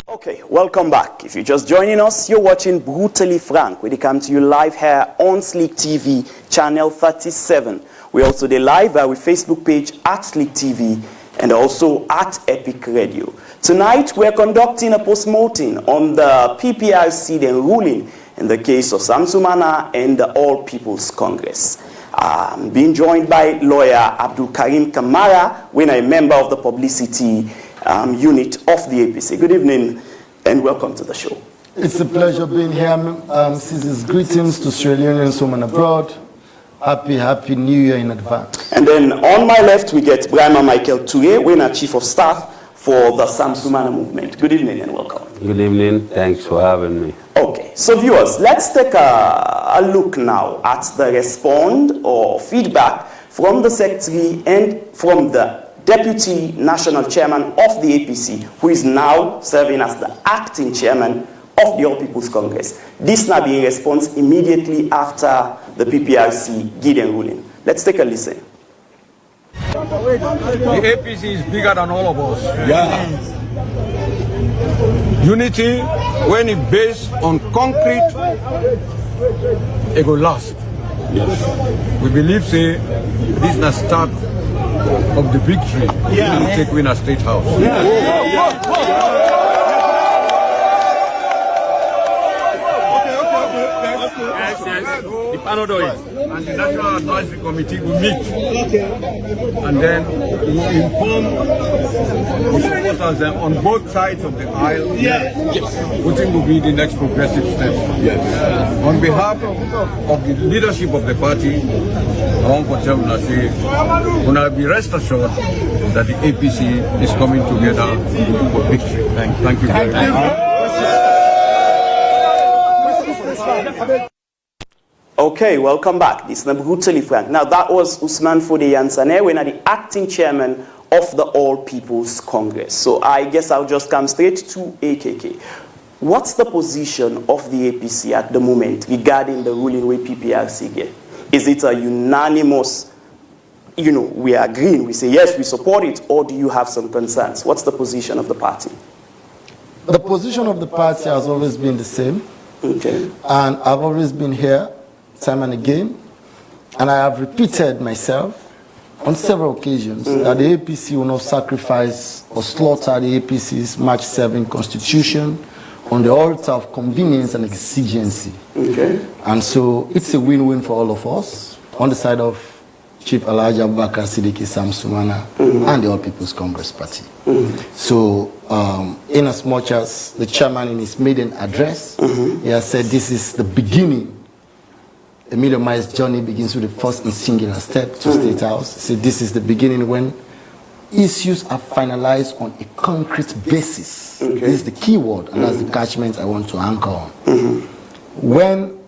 Okay, welcome back. If you're just joining us, you're watching Brutally Frank. We come to you live here on SilkTV, channel 37. We're also there live with Facebook page at SilkTV and also at Epic Radio. Tonight, we're conducting a post-mortem on the PPRC then ruling in the case of Sam Sumana and the All People's Congress. Being joined by lawyer Abdul Karim Kamara, when a member of the publicity unit of the APC. Good evening and welcome to the show. It's a pleasure being here. Season's greetings to Sierra Leoneans home and abroad. Happy New Year in advance. And then on my left we get Brahma Michael Toure, winner chief of staff for the Sam Sumana movement. Good evening and welcome. Good evening. Thanks for having me. Okay, so viewers, let's take a look now at the response or feedback from the secretary and from the Deputy National Chairman of the APC, who is now serving as the acting chairman of the All People's Congress. This now being response immediately after the PPRC Gideon ruling. Let's take a listen. The APC is bigger than all of us. Yeah. Unity, when it's based on concrete, it will last. Yes. We believe, say, this is the start of the victory. Yeah. We take Winner State House. Yeah. And the National Advisory Committee will meet. And then we will inform the supporters on both sides of the aisle. What will be the next progressive step. Yes. On behalf of the leadership of the party, I want to tell you, say, be rest assured that the APC is coming together for victory. Thank you very much. Okay, welcome back. This is Brutally Frank. Now, that was Usman Fode Yansane, when the acting chairman of the All People's Congress. So I guess I'll just come straight to AKK. What's the position of the APC at the moment regarding the ruling with PPRC get? Is it a unanimous, we are agreeing, we say yes, we support it, or do you have some concerns? What's the position of the party? The position of the party has always been the same. Okay. And I've always been here time and again, and I have repeated myself on several occasions that the APC will not sacrifice or slaughter the APC's March 7 constitution on the altar of convenience and exigency. Okay. And so it's a win-win for all of us on the side of Chief Alhaji Abubakar Siddiqui Sam Sumana and the All People's Congress Party. So in as much as the chairman in his maiden address, he has said this is the beginning. A million miles journey begins with the first and singular step to State House. So this is the beginning when issues are finalized on a concrete basis. Okay. This is the key word, and that's the catchment I want to anchor on. When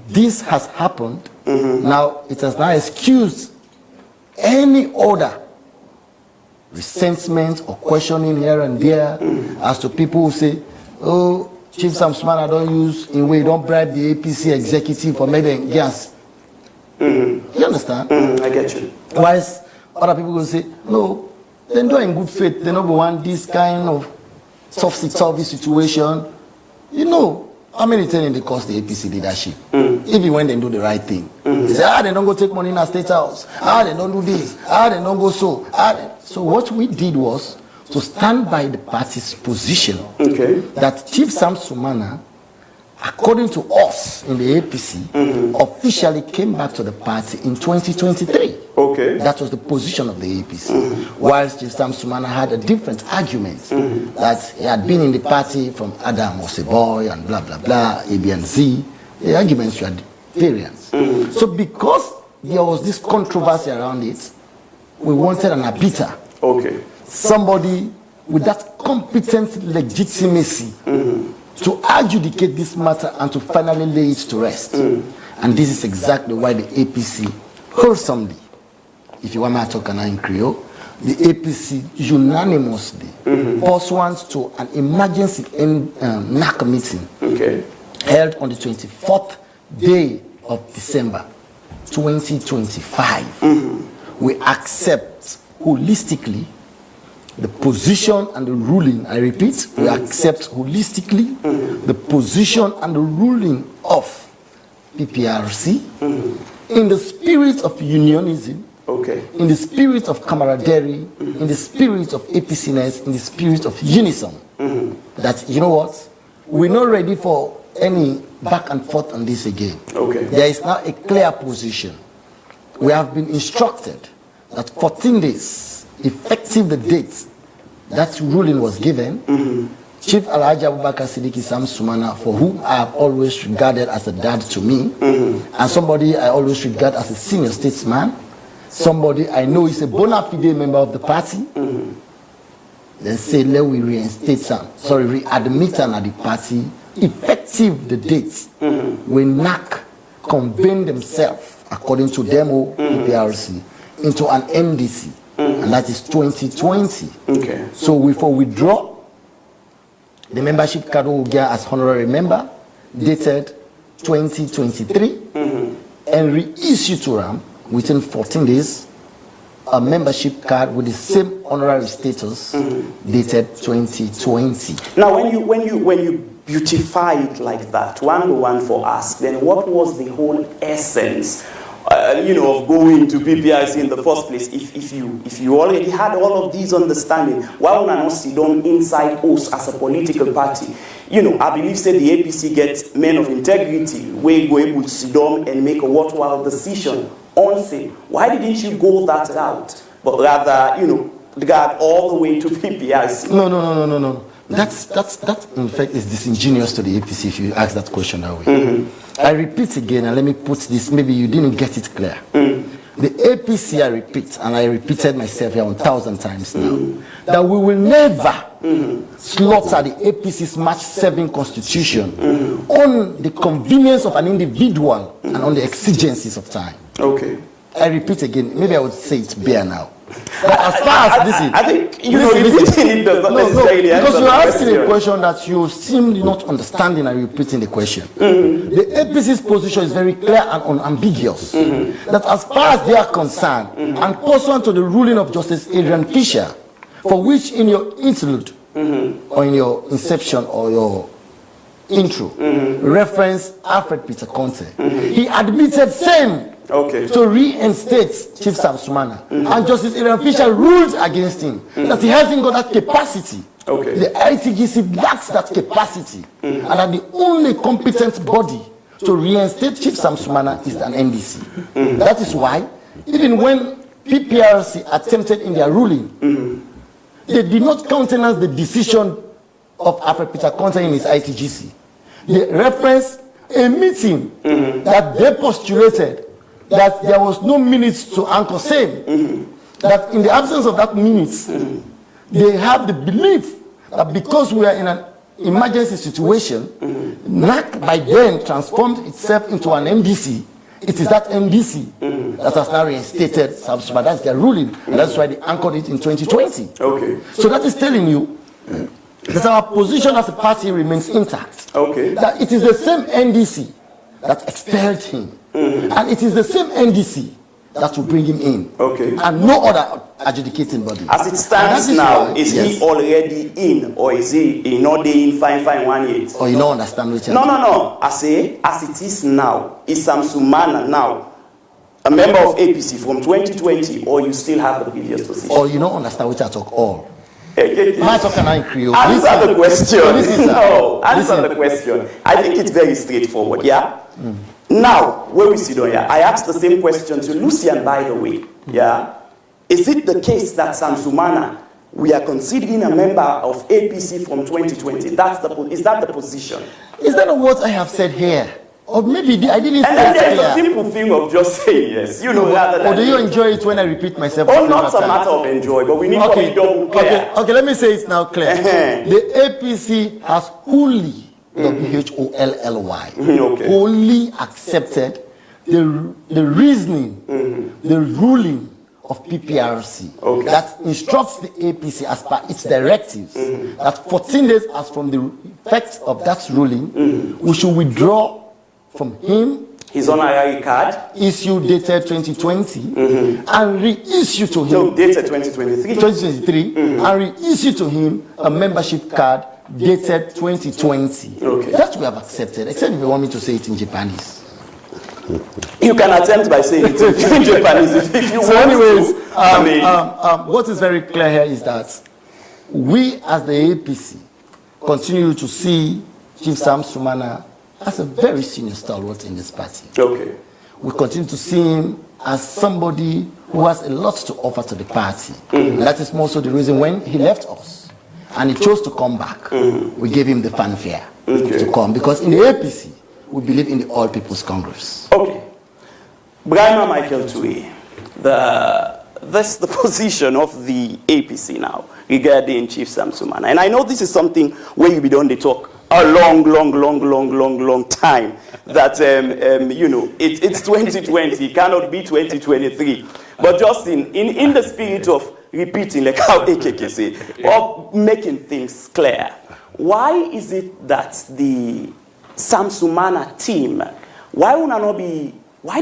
this has happened, now it has now excused any other resentment or questioning here and there as to people who say, oh, Chief Sam Sumana don't use in way, don't bribe the APC executive for maybe gas. You understand? I get you. Whilst other people will say, no, they do in good faith, they don't want this kind of topsy-turvy situation. How many times they cost the APC leadership? Even when they do the right thing. They say, they don't go take money in a State House. They don't do this. They don't go so. So what we did was to stand by the party's position that Chief Sam Sumana, according to us in the APC, officially came back to the party in 2023. Okay. That was the position of the APC. Whilst Chief Sam Sumana had a different argument that he had been in the party from Adam was a boy and blah, blah, blah, A, B, and Z. The arguments were variant. So because there was this controversy around it, we wanted an arbiter. Okay. Somebody with that competent legitimacy to adjudicate this matter and to finally lay it to rest. And this is exactly why the APC wholesomely, if you want me to talk in Creole, the APC unanimously, pursuant to an emergency NAC meeting held on the 24th day of December 2025, we accept holistically the position and the ruling, I repeat, we accept holistically the position and the ruling of PPRC in the spirit of unionism, in the spirit of camaraderie, in the spirit of APC-ness, in the spirit of unison. That, you know what, we're not ready for any back and forth on this again. There is now a clear position. We have been instructed that 14 days, effective the date that ruling was given, Chief Alhaji Abubakar Siddiqui Sam Sumana, for whom I have always regarded as a dad to me, and somebody I always regard as a senior statesman, somebody I know is a bona fide member of the party, then say, let we reinstate Sam, readmit him at the party, effective the date when NAC convened themselves, according to demo PPRC, into an MDC, and that is 2020. So we for withdraw, the membership card will get as honorary member, dated 2023, and reissue to RAM within 14 days a membership card with the same honorary status, dated 2020. Now, when you beautify it like that, one for us, then what was the whole essence, of going to PPRC in the first place? If you already had all of these understanding, why would I not sit down inside us as a political party? I believe say the APC gets men of integrity, where go able to sit down and make a worthwhile decision on say, why didn't you go that route, but rather, drag all the way to PPRC? No. That in fact is disingenuous to the APC if you ask that question that way. I repeat again, and let me put this, maybe you didn't get it clear. The APC, I repeat, and I repeated myself here 1,000 times now, that we will never slaughter the APC's March 7 constitution on the convenience of an individual and on the exigencies of time. I repeat again, maybe I would say it bare now. But as far as this is, I think repeating it does not necessarily because you're asking a question that you seem not understanding and repeating the question. The APC's position is very clear and unambiguous. That as far as they are concerned, and pursuant to the ruling of Justice Adrian Fisher, for which in your interlude or in your inception or your intro reference Alfred Peter Conte, he admitted same to reinstate Chief Sam Sumana, and Justice Adrian Fisher ruled against him that he hasn't got that capacity. The ITGC lacks that capacity, and that the only competent body to reinstate Chief Sam Sumana is an NDC. That is why, even when PPRC attempted in their ruling, they did not countenance the decision of Alfred Peter Conte in his ITGC. They referenced a meeting that they postulated that there was no minutes to anchor same. That in the absence of that minutes, they have the belief that because we are in an emergency situation, NAC by then transformed itself into an MDC. It is that MDC that has now reinstated Sam Sumana. That's their ruling, and that's why they anchored it in 2020. So that is telling you that our position as a party remains intact. That it is the same NDC that expelled him, and it is the same NDC that will bring him in, and no other adjudicating body. As it stands now, is he already in, or is he not in fine 1 year? Or you don't understand which? No. I say, as it is now, is Sam Sumana now a member of APC from 2020, or you still have the previous position? Or you don't understand which I talk all. My talking in Creole. Answer the question. Answer the question. I think it's very straightforward. Now, where we sit on here, I asked the same question to Lucian, by the way. Is it the case that Sam Sumana, we are considering a member of APC from 2020? Is that the position? Is that not what I have said here? Or maybe I didn't say it. And then there's a simple thing of just saying yes. Rather than... Or do you enjoy it when I repeat myself? Oh, not a matter of enjoy, but we need to be double clear. Okay, let me say it now clear. The APC has wholly, WHOLLY, wholly accepted the reasoning, the ruling of PPRC that instructs the APC as per its directives that 14 days as from the effect of that ruling, we should withdraw from him His honorary card? Issue dated 2020 and reissue to him. No, dated 2023. 2023 and reissue to him a membership card dated 2020. Okay. That we have accepted, except if you want me to say it in Japanese. You can attempt by saying it in Japanese if you want. So anyways, to. what is very clear here is that we as the APC continue to see Chief Sam Sumana as a very senior stalwart in this party. Okay. We continue to see him as somebody who has a lot to offer to the party. And that is more so the reason when he left us and he chose to come back, we gave him the fanfare to come. Because in the APC, we believe in the All People's Congress. Okay. Brahma Michael Tui, that's the position of the APC now regarding Chief Sam Sumana. And I know this is something where you be done the talk a long time that, you know, it's 2020, it cannot be 2023. But just in the spirit of repeating, like how AKK say, of making things clear, why is it that the Sam Sumana team, why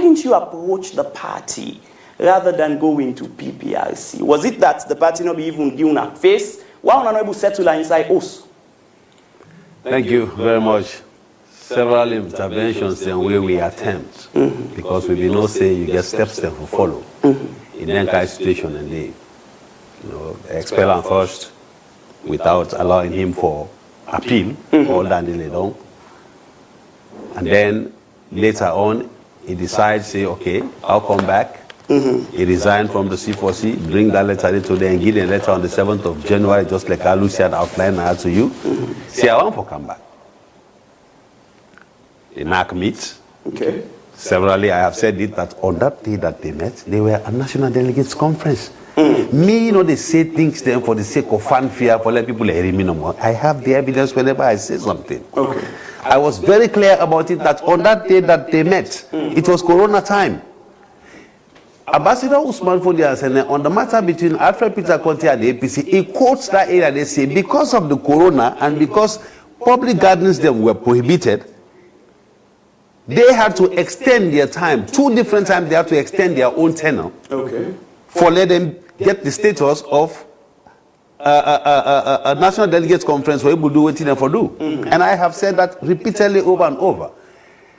didn't you approach the party rather than go into PPRC? Was it that the party not be even given a face? Why not able to settle inside us? Thank you very much. Several interventions and where we attempt, because we will not say you get steps to follow in any kind of situation, and they, expel him first without allowing him for appeal, all that they don't. And then later on, he decides, say, okay, I'll come back. He resigned from the C4C, bring that letter into there and give a letter on the 7th of January, just like Lucian outlined to you. Say, I want to come back. The NAC meets. Okay. Severally, I have said it that on that day that they met, they were a national delegates conference. Me, they say things then for the sake of fanfare, for let people hear me no more. I have the evidence whenever I say something. Okay. I was very clear about it that on that day that they met, it was Corona time. Ambassador Usman Fodia said on the matter between Alfred Peter Conte and the APC, he quotes that area. They say because of the corona and because public gatherings them were prohibited, they had to extend their time. 2 different times they had to extend their own tenure. Okay. For let them get the status of a national delegates conference where people do what they for do. And I have said that repeatedly over and over.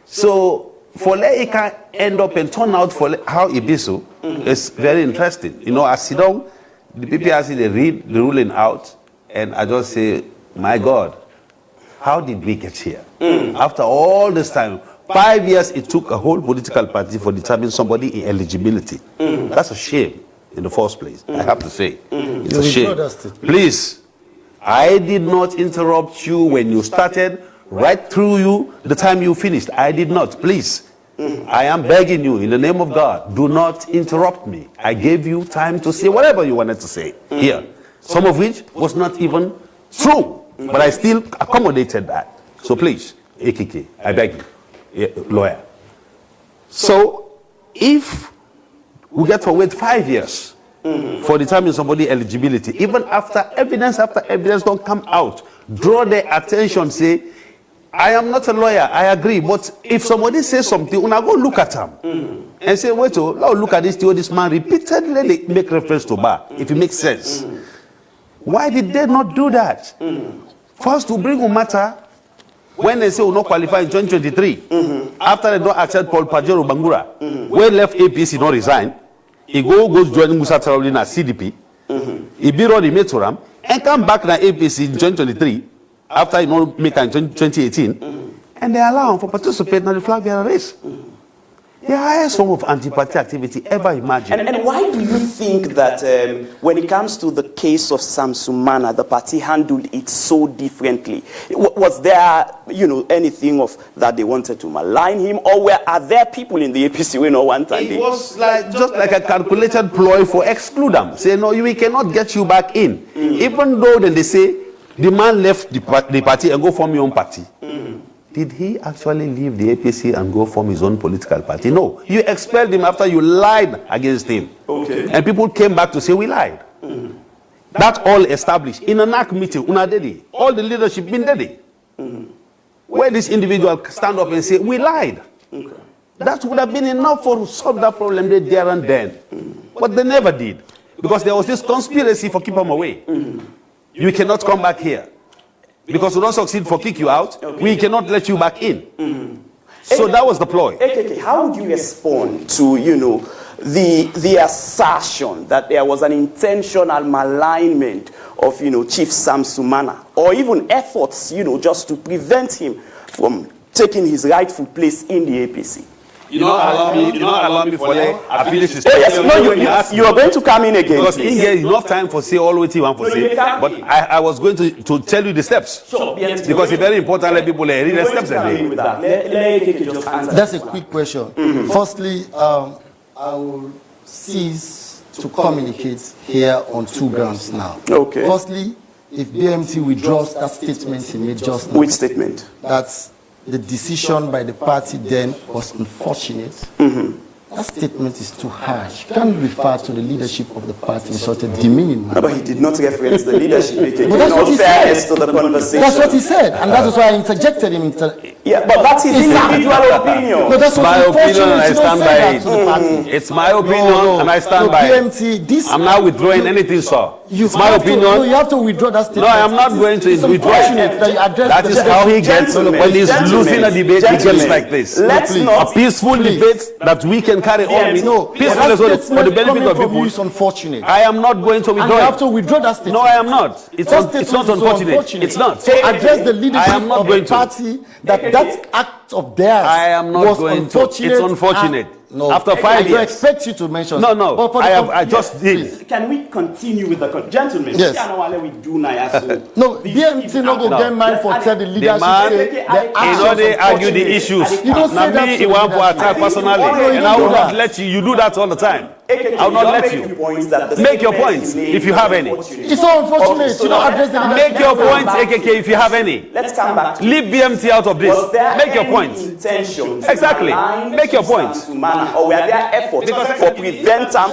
So for let it can end up and turn out for how it be so, it's very interesting. I sit down, the PPRC, they read the ruling out, and I just say, my God, how did we get here? After all this time, 5 years it took a whole political party for determining somebody in eligibility. That's a shame in the first place, I have to say. It's a shame. Please, I did not interrupt you when you started, right through you, the time you finished. I did not. Please, I am begging you, in the name of God, do not interrupt me. I gave you time to say whatever you wanted to say here, some of which was not even true, but I still accommodated that. So please, AKK, I beg you, lawyer. So if we get to wait 5 years for determining somebody eligibility, even after evidence don't come out, draw their attention, say, I am not a lawyer, I agree, but if somebody says something, when I go look at him and say, wait, look at this man repeatedly make reference to bar, if it makes sense. Why did they not do that? First, to bring a matter, when they say we not qualify in 2023, after they don't accept Paul Pajero Bangura, when left APC not resign, he goes join Musa Traoré na CDP, he be run the Metoram, and come back na APC in 2023, after make in 2018, and they allow him for participate in the flag bearer race. The highest form of anti-party activity ever imagined. And why do you think that when it comes to the case of Sam Sumana, the party handled it so differently? Was there, anything of that they wanted to malign him, or are there people in the APC who know one time? It was just like a calculated ploy for exclude them. Say, no, we cannot get you back in. Even though then they say, the man left the party and go form your own party. Did he actually leave the APC and go form his own political party? No. You expelled him after you lied against him. Okay. And people came back to say, we lied. That's all established. In a NAC meeting, all the leadership been ready. Where this individual stand up and say, we lied. That would have been enough for to solve that problem there and then. But they never did. Because there was this conspiracy for keep them away. You cannot come back here. Because we don't succeed for kick you out, we cannot let you back in. So that was the ploy. AKK, how would you respond to, the assertion that there was an intentional malignment of, Chief Sam Sumana, or even efforts, just to prevent him from taking his rightful place in the APC? Allow me for that. I finish this. Oh, yes, you are going to come in again. Because he get enough time for say all what you want to say. But I was going to tell you the steps. Sure. Because it's very important that people read the steps. That's a quick question. Firstly, I will cease to communicate here on 2 grounds now. Okay. Firstly, if BMT withdraws that statement he made just now. Which statement? That's the decision by the party then was unfortunate. That statement is too harsh. You can't refer to the leadership of the party in such a demeaning manner. No, but he did not reference the leadership. But that's what he said. To the conversation. That's what he said, and that is why I interjected him. Yeah, but that's his individual opinion. No, that's my opinion, and I stand by it. To the party. It's my opinion, and I stand by it. BMT, I'm not withdrawing anything, sir. It's my opinion. No, you have to withdraw that statement. No, I'm not going to withdraw it. That is how he gets when he's losing a debate. He gets like this. Let's not a peaceful debate that we can carry on. No, peaceful for the benefit of people. It's unfortunate. I am not going to And withdraw you it. have to withdraw that statement. No, I am not. It's not unfortunate. It's not. So address the leadership I am not of going the party that act of theirs I am not was going to. unfortunate. It's unfortunate. No, After 5 years. I expect you to mention. No. But for I just did. please. Can we continue with the gentlemen? Yes. No, BMT no go get mine for tell the leadership man, say the actions they argue unfortunate. the issues. You don't say that me, to you the want to leadership. attack personally, No, you and I don't will do not that. let you. You do that all the time. I will not let you. Make your points if you have any. It's so unfortunate. You don't address the leadership. Make your points, AKK, if you have any. Let's come back. Leave BMT out of this. Make your points. Exactly. Make your points. Or were there efforts for prevent him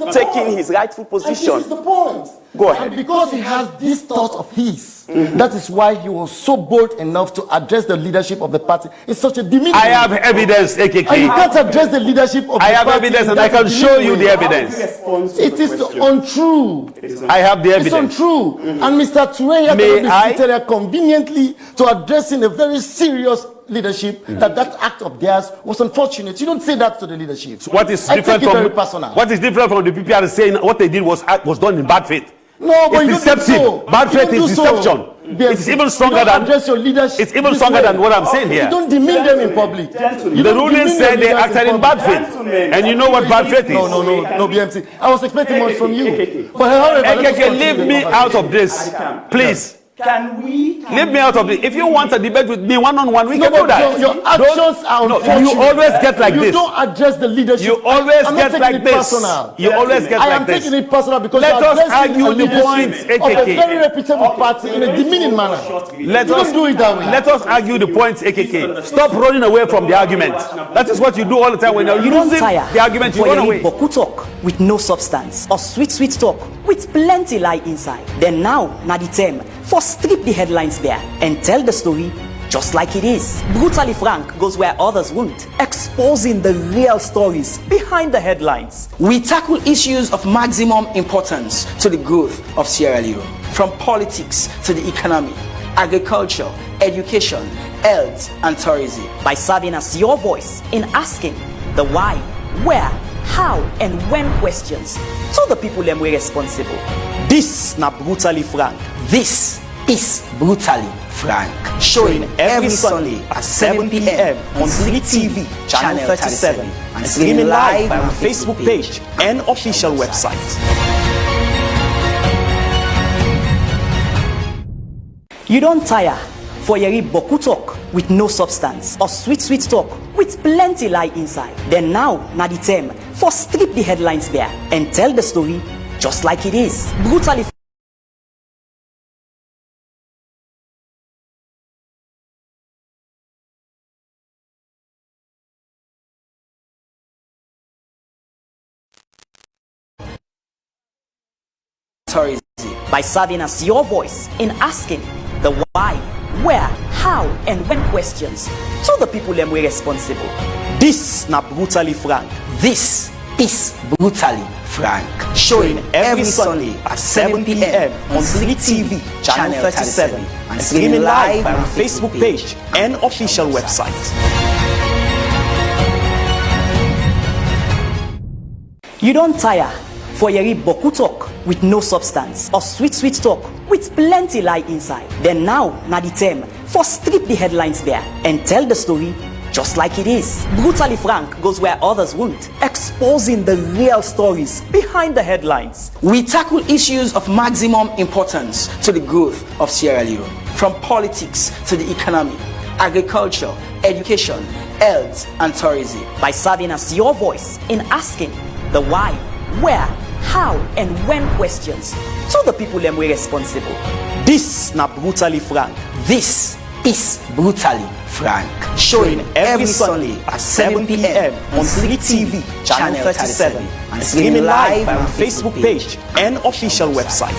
from taking his rightful And this position? is the point. Go ahead. And because he has this thought of his, that is why he was so bold enough to address the leadership of the party in such a demeaning I have evidence, And you AKK. can't address the leadership of I the have party evidence in and I that can show you the demeaning way. evidence. It is untrue. I have the It's evidence. untrue. And Mr. Toureya May cannot be I? seated here conveniently to addressing a very serious leadership that act of theirs was unfortunate. You don't say that to the leadership. What is I different take it very from personal. what is different from the PPRC saying what they did was done in bad faith? No, but It's you don't do deceptive. so. Bad You faith don't is do so. deception. It's even stronger you don't than address your leadership. It's even this stronger way. than what I'm saying here. You don't demean them in public. You The don't ruling demean said your they leaders acted in bad faith. And you know what bad faith is? No, BMT. I was expecting much from you. But however, let us AKK, continue leave the me conversation. out of this. Please. Can we? Leave me out of it. If you want a debate with me one-on-one, we No, can do but that. your actions are No, unfortunate. you always get like you this. don't address the leadership. You always I'm not get taking like it this. personal. You always get I like am this. taking it personal because Let you're us addressing argue a the leadership points, of a AKK. very reputable party in a demeaning manner. Let You us don't do it that way. Let us argue the points, AKK. Stop running away from the argument. That is what you do all the time when you're losing the argument. You for run your away. boku talk with no substance or sweet talk with plenty lie inside. Then now the term for strip the headlines there and tell the story just like it is. Brutally frank goes where others won't, exposing the real stories behind the headlines. We tackle issues of maximum importance to the growth of Sierra Leone, from politics to the economy, agriculture, education, health, and tourism. By serving as your voice in asking the why, where, how, and when questions to the people them we responsible. This na brutally frank. This is Brutally Frank, showing every Sunday at 7 p.m. on SilkTV, channel 37, and streaming live on our Facebook page and official website. You don't tire for your boku talk with no substance or sweet talk with plenty lie inside. Then now the term for strip the headlines there and tell the story just like it is. Brutally tourism. by serving as your voice in asking the why, where, how, and when questions to the people them we responsible. This na Brutally Frank. This is Brutally Frank. Showing every Sunday at 7 p.m. on SilkTV, channel 37. And streaming live on our Facebook page and official website. You don't tire for yeri boku talk with no substance or sweet talk with plenty lie inside. Then now na the term for strip the headlines bare and tell the story just like it is. Brutally Frank goes where others won't, exposing the real stories behind the headlines. We tackle issues of maximum importance to the growth of Sierra Leone, from politics to the economy, agriculture, education, health, and tourism. By serving as your voice in asking the why, where, how, and when questions to the people them we responsible. This na Brutally Frank. This is Brutally Frank. Showing every Sunday at 7 p.m. on SilkTV, channel 37. And streaming live on our Facebook page and official website.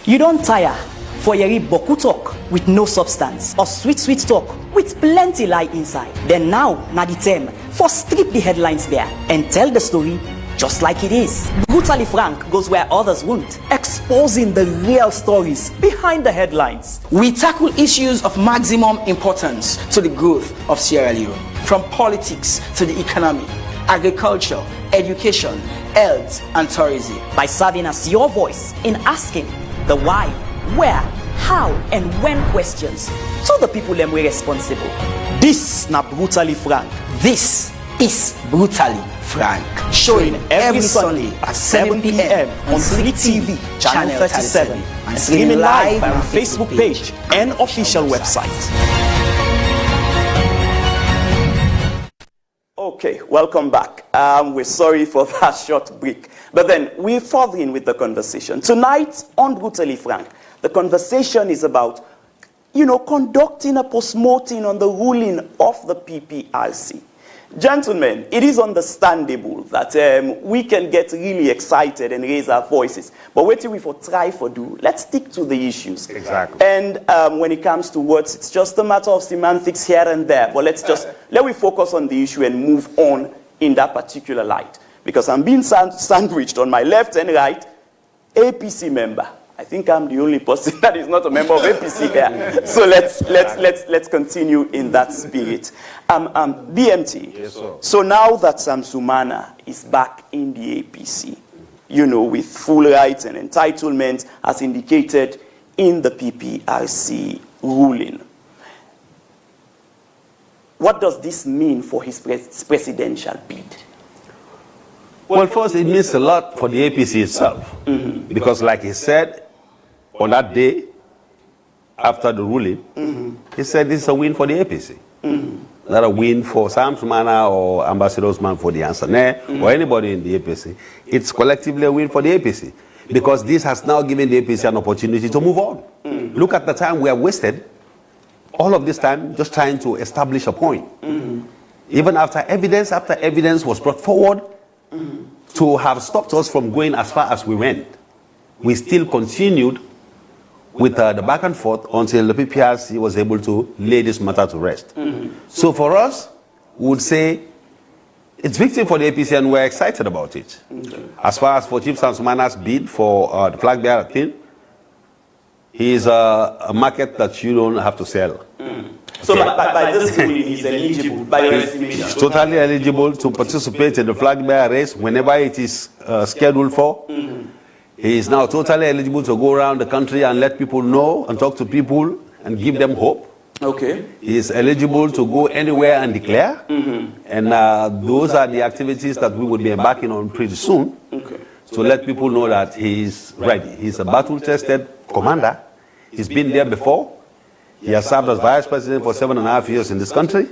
You don't tire for yeri boku talk with no substance or sweet talk with plenty lie inside. Then now na the term for strip the headlines bare and tell the story just like it is. Brutally Frank goes where others won't, exposing the real stories behind the headlines. We tackle issues of maximum importance to the growth of Sierra Leone, from politics to the economy, agriculture, education, health, and tourism. By serving as your voice in asking the why, where, how, and when questions to the people them we responsible. This na Brutally Frank. This is Brutally Frank. Showing every Sunday at 7 p.m. on SilkTV, channel 37. And streaming live on our Facebook page and official website. Okay, welcome back. We're sorry for that short break. But then we're furthering with the conversation. Tonight on Brutally Frank, the conversation is about, conducting a post-mortem on the ruling of the PPRC. Gentlemen, it is understandable that we can get really excited and raise our voices. But wait till we try for do. Let's stick to the issues. Exactly. And when it comes to words, it's just a matter of semantics here and there. But let me focus on the issue and move on in that particular light. Because I'm being sandwiched on my left and right, APC member. I think I'm the only person that is not a member of APC here. So let's continue in that spirit. BMT. Yes, sir. So now that Sam Sumana is back in the APC, with full rights and entitlements as indicated in the PPRC ruling, what does this mean for his presidential bid? Well, first, it means a lot for the APC itself. Because like he said, on that day, after the ruling, he said this is a win for the APC. Not a win for Sam Sumana or Ambassador Osman for the Ansane or anybody in the APC. It's collectively a win for the APC. Because this has now given the APC an opportunity to move on. Look at the time we have wasted, all of this time, just trying to establish a point. Even after evidence was brought forward, to have stopped us from going as far as we went, we still continued with the back and forth until the PPRC was able to lay this matter to rest. So for us, we would say it's victory for the APC and we're excited about it. As far as for Chief Sansumana's bid for the flag bearer thing, he is a market that you don't have to sell. So by this ruling, he's eligible by your estimation? He's totally eligible to participate in the flag bearer race whenever it is scheduled for. He is now totally eligible to go around the country and let people know and talk to people and give them hope. Okay. He is eligible to go anywhere and declare. And those are the activities that we will be embarking on pretty soon. Okay. To let people know that he is ready. He's a battle-tested commander. He's been there before. He has served as vice president for 7.5 years in this country.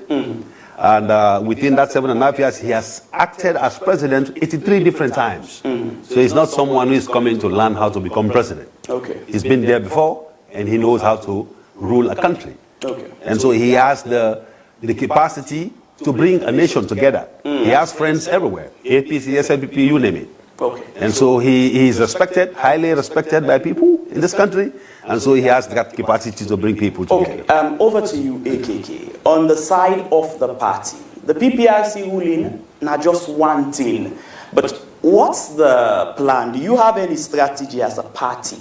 And within that 7.5 years, he has acted as president 83 different times. So he's not someone who is coming to learn how to become president. Okay. He's been there before, and he knows how to rule a country. Okay. And so he has the capacity to bring a nation together. He has friends everywhere, APC, SLPP, you name it. Okay. And so he is respected, highly respected by people in this country, and so he has that capacity to bring people together. Okay, over to you, AKK. On the side of the party, the PPRC ruling, not just one thing, but what's the plan? Do you have any strategy as a party,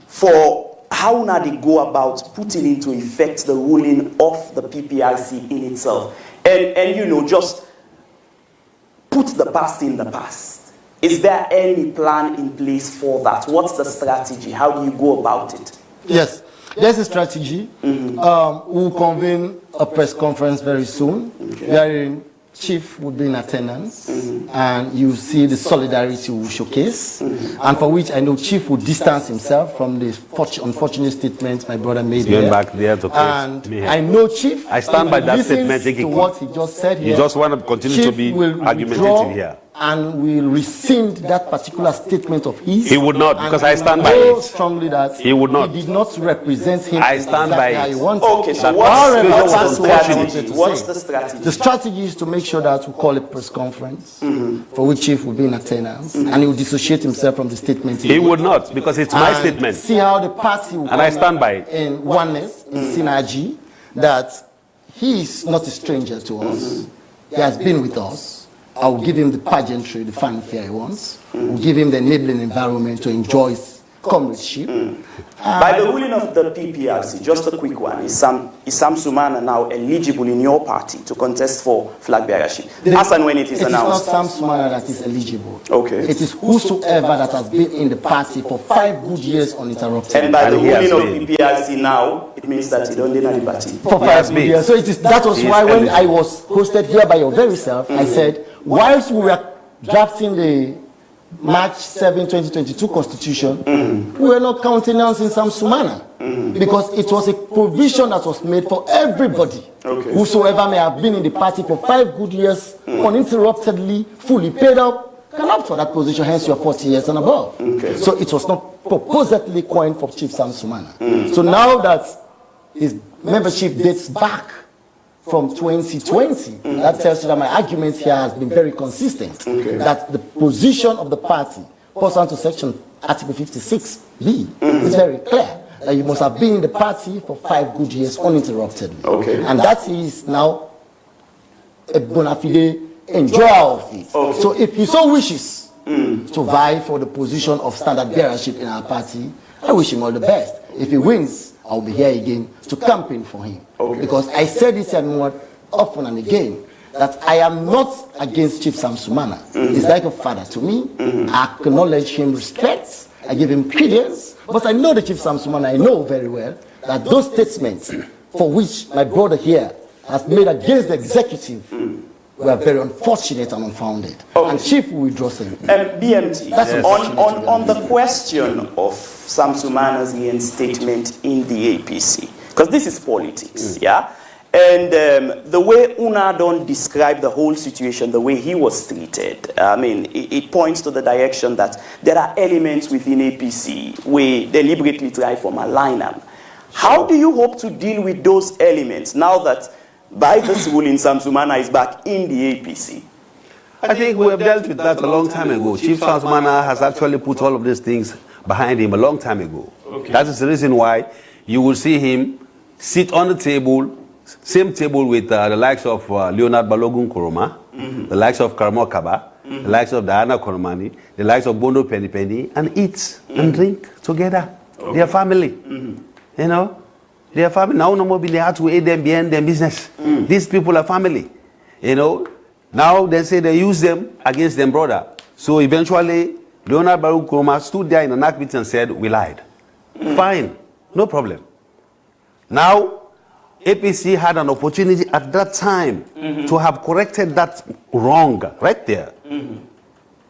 for how now they go about putting into effect the ruling of the PPRC in itself? And just put the past in the past. Is there any plan in place for that? What's the strategy? How do you go about it? Yes, there's a strategy. We'll convene a press conference very soon. Wherein Chief will be in attendance, and you see the solidarity we showcase, and for which I know Chief will distance himself from the unfortunate statement my brother made Going here. back there to And I know Chief, I stand by that statement. To what he just said here, you just want to continue to be argumentative here. And will rescind that particular statement of his. He would not, because I stand by it. Strongly that he would not. He did not represent him. I stand by it. Okay, so what's the strategy? The strategy is to make sure that we call a press conference for which Chief will be in attendance, and he will dissociate himself from the statement. He would not, because it's my statement. See how the party will and I stand by it. In oneness, in synergy, that he is not a stranger to us. He has been with us. I will give him the pageantry, the fanfare he wants. We'll give him the enabling environment to enjoy his comradeship. By the ruling of the PPRC, just a quick one, is Sam Sumana now eligible in your party to contest for flag bearership? As and when it is announced? It is not Sam Sumana that is eligible. Okay. It is whosoever that has been in the party for 5 good years uninterrupted. And by the ruling of PPRC now, it means that he don't need the party. For 5 good years. So that was why when I was hosted here by your very self, I said, whilst we were drafting the March 7, 2022 Constitution, we were not countenancing Sam Sumana because it was a provision that was made for everybody. Okay. Whosoever may have been in the party for 5 good years, uninterruptedly, fully paid up, can opt for that position, hence you're 40 years and above. Okay. So it was not proposedly coined for Chief Sam Sumana. So now that his membership dates back from 2020, that tells you that my argument here has been very consistent. That the position of the party, pursuant to section Article 56B, is very clear. That you must have been in the party for 5 good years uninterruptedly. And that is now a bona fide enjoyer of it. So if he so wishes to vie for the position of standard bearership in our party, I wish him all the best. If he wins, I'll be here again to campaign for him. Because I said this and more often and again, that I am not against Chief Sam Sumana. He's like a father to me. I acknowledge him respect. I give him credence. But I know the Chief Sam Sumana, I know very well that those statements for which my brother here has made against the executive were very unfortunate and unfounded. And Chief will withdraw him. BMT, on the question of Sam Sumana's reinstatement in the APC, because this is politics, yeah? And the way Una don't describe the whole situation, the way he was treated, I mean, it points to the direction that there are elements within APC we deliberately try to malign them. How do you hope to deal with those elements now that by this ruling Sam Sumana is back in the APC? I think we have dealt with that a long time ago. Chief Sam Sumana has actually put all of these things behind him a long time ago. That is the reason why you will see him sit on the table, same table with the likes of Leonard Balogun Koroma, the likes of Karamo Kaba, the likes of Diana Koromani, the likes of Bondo Penny Penny, and eat and drink together. They are family. You know? They are family. Now no more they have to aid them behind their business. These people are family. You know? Now they say they use them against them brother. So eventually Leonard Balogun Koroma stood there in an act meeting and said, we lied. Fine. No problem. Now APC had an opportunity at that time to have corrected that wrong right there.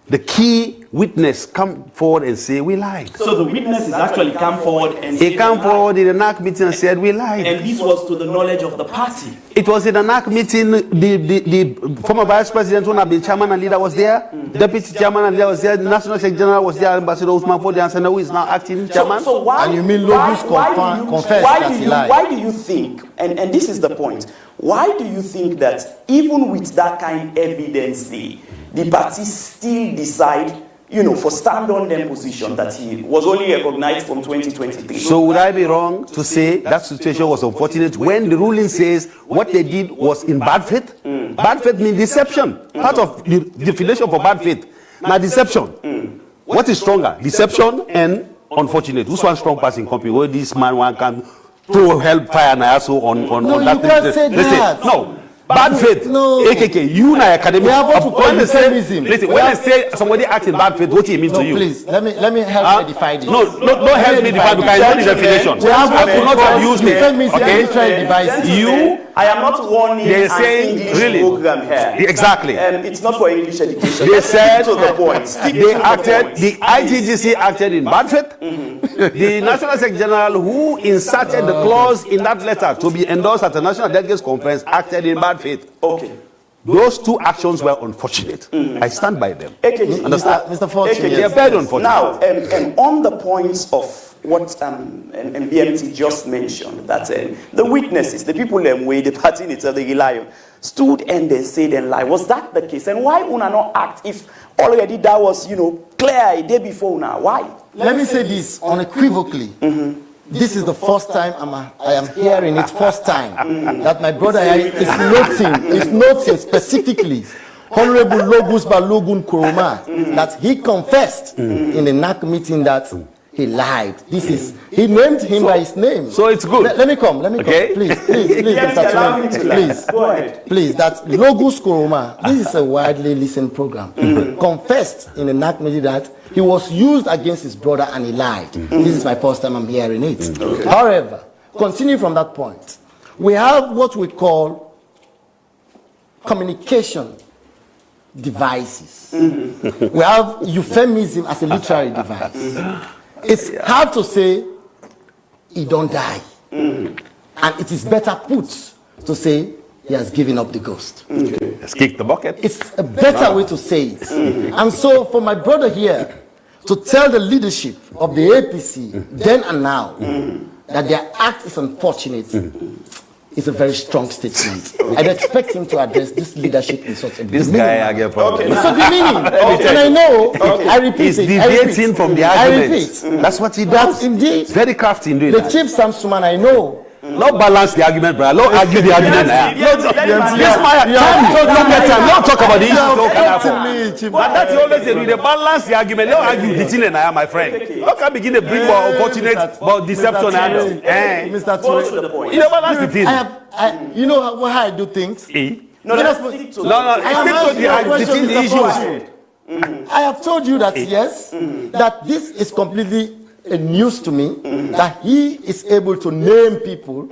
The key witness come forward and say, we lied. So the witness is actually come forward and He came forward in an ACT meeting and said, we lied. And this was to the knowledge of the party. It was in an ACT meeting, the former vice president, who had been chairman and leader was there, deputy chairman and leader was there, the national secretary general was there, Ambassador Usman Fodian, who is now acting chairman. So why, and you mean Logus confessed that he lied? Why do you think, and this is the point, why do you think that even with that kind of evidence, the party still decide for stand on them position that he was only recognized from 2023. So would I be wrong to say that situation was unfortunate when the ruling says what they did was in bad faith? Bad faith means deception. Part of the definition for bad faith. Now deception. What is stronger? Deception and unfortunate. Who's one strong person in company? Where this man one can throw hellfire and also on No, that you can't say that. No. Bad faith. No. AKK, you na academic. We have what to call When they say, euphemism. listen, when they say somebody acts in bad faith, what do you mean No, to you? please, let me help you define this. No, don't help me define because I know the definition. We have I what could we not have call used it. euphemism Okay? and literary devices. You, I am not warning They're an saying, English really? program here. Exactly. It's not for English education. They Let's said stick to the point. Stick to they the acted, point. the ITGC acted in bad faith. The National Secretary General who inserted the clause in that letter to be endorsed at the National Delegates Conference acted in bad faith. Okay. Those two actions were unfortunate. I stand by them. AKG, Understand? Mr. Fortune, AKG, They are very unfortunate. Now, on the points of what BMT just mentioned, that the witnesses, the people where the party in itself they rely on, stood and they said and lie. Was that the case? And why una not act if already that was, clear a day before now? Why? Let me say this unequivocally. This is the first time I am hearing it, first time, that my brother is noting specifically Honorable Logus Balogun Kuroma that he confessed in the NAC meeting that he lied. He named him by his name. So it's good. Let me come. Okay. Please, Mr. Chairman. Go ahead. Please, that Logus Kuroma, this is a widely listened program, confessed in the NAC meeting that he was used against his brother and he lied. This is my first time I'm hearing it. However, continue from that point. We have what we call communication devices. We have euphemism as a literary device. It's hard to say he don't die. And it is better put to say he has given up the ghost. Let's kick the bucket. It's a better way to say it. And so for my brother here to tell the leadership of the APC then and now that their act is unfortunate is a very strong statement. I'd expect him to address this leadership in such a This guy, I get problem. It's so demeaning. And I know, I repeat He's it. deviating from the I argument. repeat. That's what he That does. indeed, It's very crafty in doing the that. chief Samsuman I know, Not balance the argument, brother. Not argue the argument. This man, don't get time. Don't talk about the issue. But that's always the they balance the argument. Don't argue the thing and I am my friend. How can begin to bring more unfortunate about deception and Mr. Go to Ture, the point. you know balance the thing. you know how I do things? No, let's stick to Stick to the issues. I have told you that yes, that this is completely a news to me, that he is able to name people,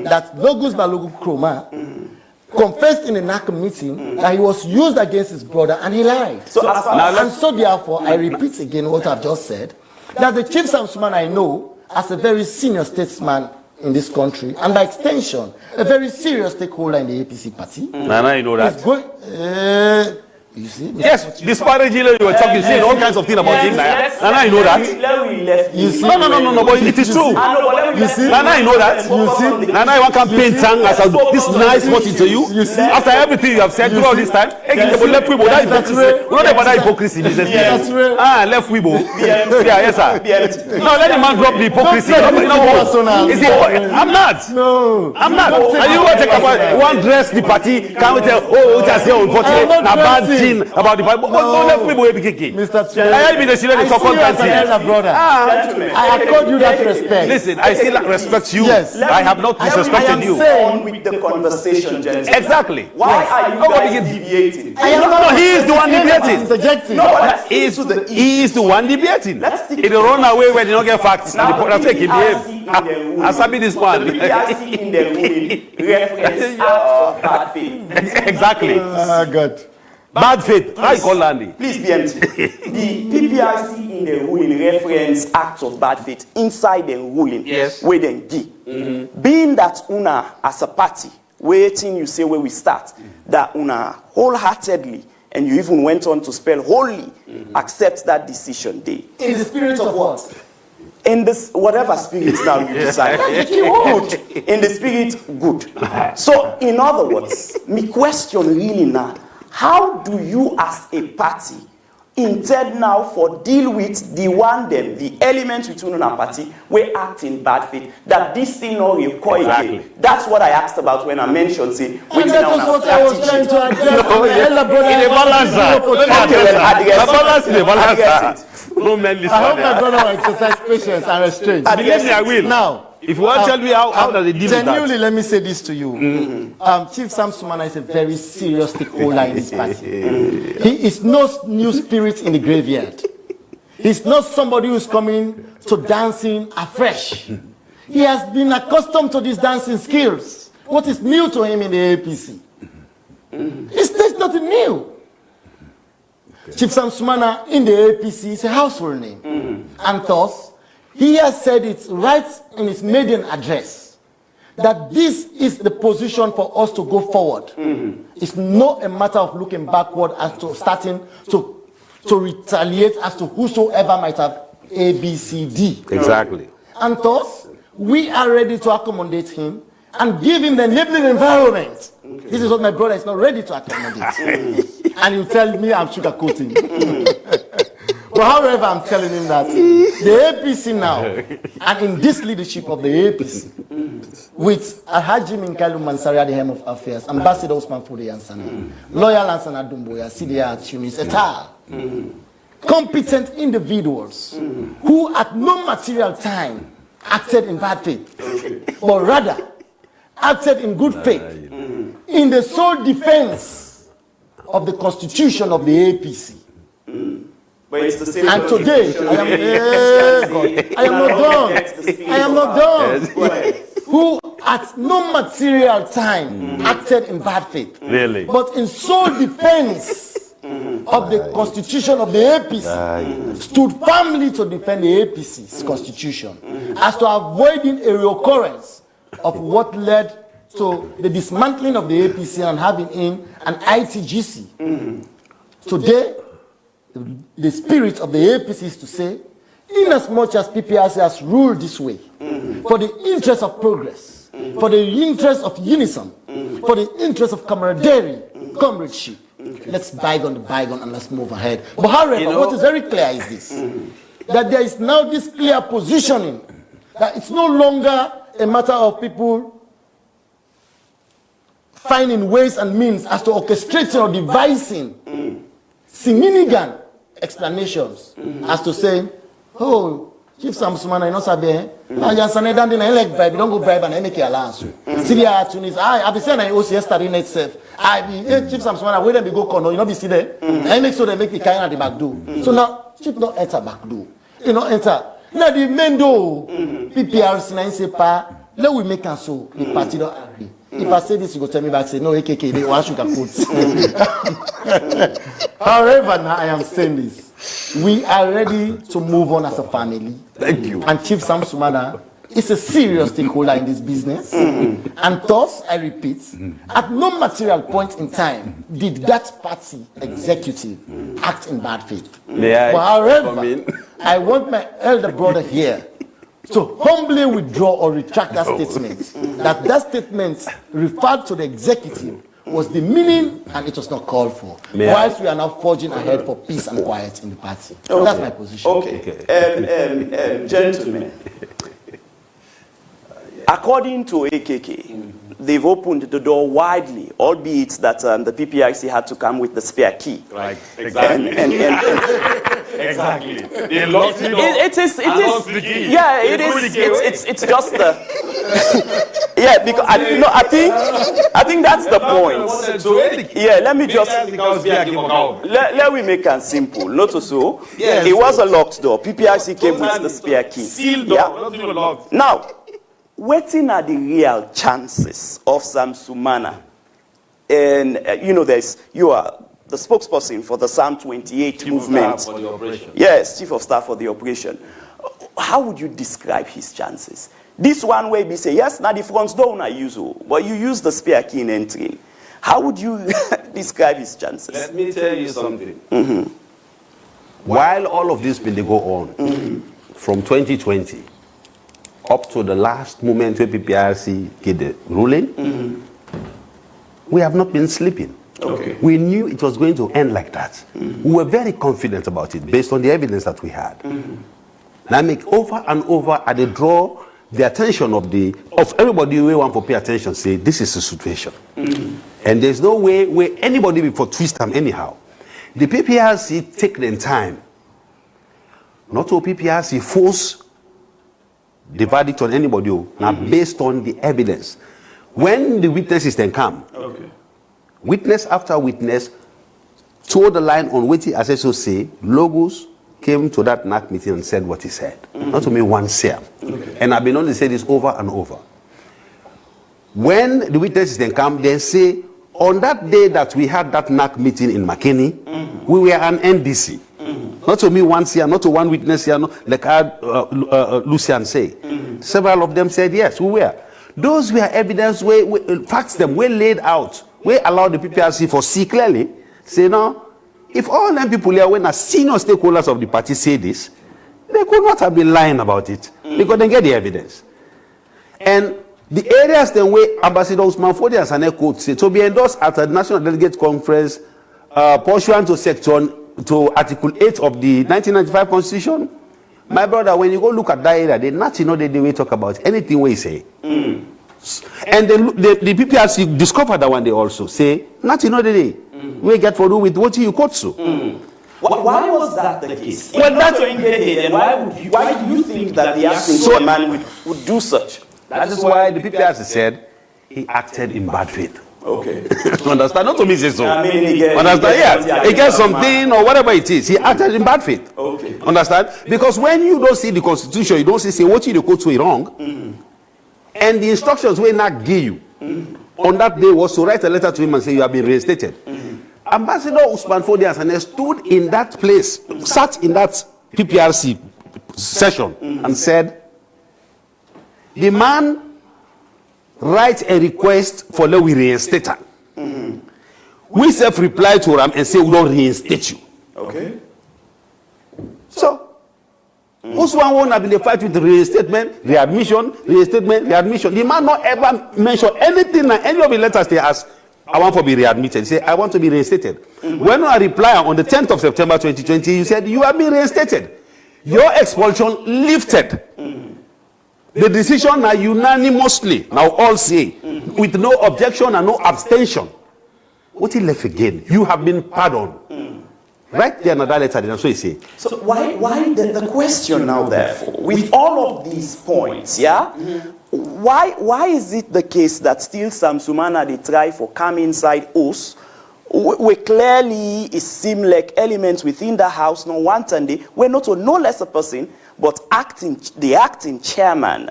that Logus Balogun Kroma confessed in a NAC meeting that he was used against his brother and he lied. So as far And so therefore, I repeat again what I've just said, that the chief Samsuman I know as a very senior statesman in this country, and by extension, a very serious stakeholder in the APC party. Nana, you know that. is going, you see? Yes, disparaging you were talking, saying all kinds of things about him. Nana, you know that. You see? No, but it is true. You see? Nana, you know that. You see? Nana, you want to campaign tongue as this nice watching to you. You see? After everything you have said throughout this time, left Weibo, that hypocrisy. We don't know about that hypocrisy. Left Weibo. Yeah, yes, sir. No, let the man drop the hypocrisy. I'm not. No. I'm not. And you want to talk about one dress the party, can't we tell, oh, it's a unfortunate, a bad thing about the Bible. No, left Weibo, Mr. Ture, I mean, the children I talk see you as an elder brother. I accord you that respect. Listen, I still respect you. Yes. I have not disrespected you. On with the conversation, gentlemen. Exactly. Why are you guys deviating? No, he is the one debating. Interjecting. He is the one debating. He will run away when he don't get facts. And the take him behave. Asabi this one. The PPRC in the ruling reference of bad faith. Exactly. God. Bad faith. How you call Landy? Please, BMT. The PPRC in the ruling reference acts of bad faith inside the ruling. Yes. Where then being that una as a party, waiting you say where we start, that una wholeheartedly, and you even went on to spell wholly, accept that decision day. In the spirit of what? In this whatever spirit now you decide. Good. In the spirit, good. So in other words, my question really now, how do you as a party instead now for deal with the one them, the elements within our party, we act in bad faith. That this thing not require again. That's what I asked about when I mentioned say And that was what I was trying to address. No man, I hope my brother will exercise patience and restraint. Believe me, I will. Now, if you want to tell me how does it deal with genuinely, that? let me say this to you. Chief Sam Sumana is a very serious stakeholder in this party. He is no new spirit in the graveyard. He's not somebody who's coming to dancing afresh. He has been accustomed to these dancing skills. What is new to him in the APC? There's nothing new. Chief Sam Sumana in the APC is a household name. And thus, he has said it right in his maiden address that this is the position for us to go forward. It's not a matter of looking backward as to starting to retaliate as to whosoever might have A, B, C, D. Exactly. And thus, we are ready to accommodate him and give him the enabling environment. This is what my brother is not ready to accommodate. And he'll tell me I'm sugarcoating. But however, I'm telling him that the APC now, and in this leadership of the APC, with Alhaji Minkalu Mansari at the helm of affairs, Ambassador Osman Fode Yansana, Lawyer Lansana Dumboya, CDA Tunis, et al. Competent individuals who at no material time acted in bad faith, but rather acted in good faith in the sole defense of the constitution of the APC. But it's the same. And today, I am not done. Who at no material time acted in bad faith, Really? but in sole defense of the constitution of the APC, stood firmly to defend the APC's constitution as to avoiding a reoccurrence of what led to the dismantling of the APC and having in an ITGC. Today, the spirit of the APC is to say, in as much as PPRC has ruled this way, for the interest of progress, for the interest of unison, for the interest of camaraderie, comradeship, let's bygone the bygone and let's move ahead. But however, what is very clear is this, that there is now this clear positioning, that it's no longer a matter of people finding ways and means as to orchestrating or devising significant explanations as to say, oh, Chief Sam Sumana, you know, Sabe, I just said that in like bribe, don't go bribe and I make it allowance. Syria, Tunis, I be saying I also yesterday night self. I be Chief Sam Sumana, where them be go corner, you know, be see there. I make sure they make the kind of the back door. So now, Chief don't enter back door. You know, enter. Now the main door, PPRC, na say pa, let we make and so the party don't agree. If I say this, you go tell me back, say, no, AKK, they want sugar coats. However, now I am saying this. We are ready to move on as a family. Thank you. And Chief Sam Sumana is a serious stakeholder in this business. And thus, I repeat, at no material point in time did that party executive act in bad faith. But however, I want my elder brother here to humbly withdraw or retract that statement. That statement referred to the executive was the meaning and it was not called for. Whilst we are now forging ahead for peace and quiet in the party. So that's my position. Okay. Gentlemen, according to AKK, they've opened the door widely, albeit that the PPRC had to come with the spare key. Right, exactly. Exactly. They locked the door. It is. Yeah, it is. It's just the. Yeah, because I think that's the point. Yeah, let me just. Let me make it simple. Not so. Yes. It was a locked door. PPRC came with the spare key. Sealed door, not even locked. Now, what are the real chances of Sam Sumana? And you are the spokesperson for the Psalm 28 movement. For the operation. Yes, Chief of Staff for the operation. How would you describe his chances? This one way be say, yes, now the front door not usual, but you use the spare key in entering. How would you describe his chances? Let me tell you something. While all of this been they go on, from 2020 up to the last moment where PPRC get the ruling, we have not been sleeping. Okay. We knew it was going to end like that. We were very confident about it based on the evidence that we had. Now, make over and over, and they draw the attention of everybody who want to pay attention, say this is the situation. And there's no way where anybody before twist them anyhow. The PPRC take their time. Not all PPRC force the verdict on anybody, now based on the evidence. When the witnesses then come, witness after witness told the line on which he SSO say, Logos came to that NAC meeting and said what he said. Not to me once here. And I've been on to say this over and over. When the witnesses then come, they say, on that day that we had that NAC meeting in McKinney, we were an NDC. Not to me once here, not to one witness here, no, like I heard Lucian say. Several of them said, yes, we were. Those were evidence, facts them, we laid out. We allowed the PPRC for see clearly. Say, no, if all them people here, when as senior stakeholders of the party say this, they could not have been lying about it. Because they get the evidence. And the areas then where Ambassador Usman Fodi and Sane quote say to be endorsed at a National Delegate Conference pursuant to Section to Article 8 of the 1995 Constitution. My brother, when you go look at that area, they not the way talk about anything we say. And then the PPRC discovered that one day also say not the day we get for do with what you quote so. Why was that the case? Well, that's then why do you think that the acting man would do such? That is why the PPRC said he acted in bad faith. Okay. Understand? Not to me say so. I mean, understand? Yeah. He gets something or whatever it is. He acted in bad faith. Okay. Understand? Because when you don't see the Constitution, you don't say what you quote so wrong. And the instructions will not give you on that day was to write a letter to him and say you have been reinstated. Ambassador Usman Fodi Hassan stood in that place, sat in that PPRC session and said, the man write a request for let we reinstate her. We self reply to him and say we don't reinstate you. Okay. So, Usman won't have been a fight with reinstatement, readmission, reinstatement, readmission. The man not ever mention anything in any of the letters they ask, I want to be readmitted. He said, I want to be reinstated. When I reply on the 10th of September 2020, you said, you have been reinstated. Your expulsion lifted. The decision now unanimously, now all say, with no objection and no abstention. What he left again? You have been pardoned. Right there, another letter, that's what he say. So why the question now, therefore, with all of these points, yeah? Why is it the case that still some Sumana they try for come inside us, where clearly it seems like elements within the house, no wanton day, we're not no less a person, but the acting chairman.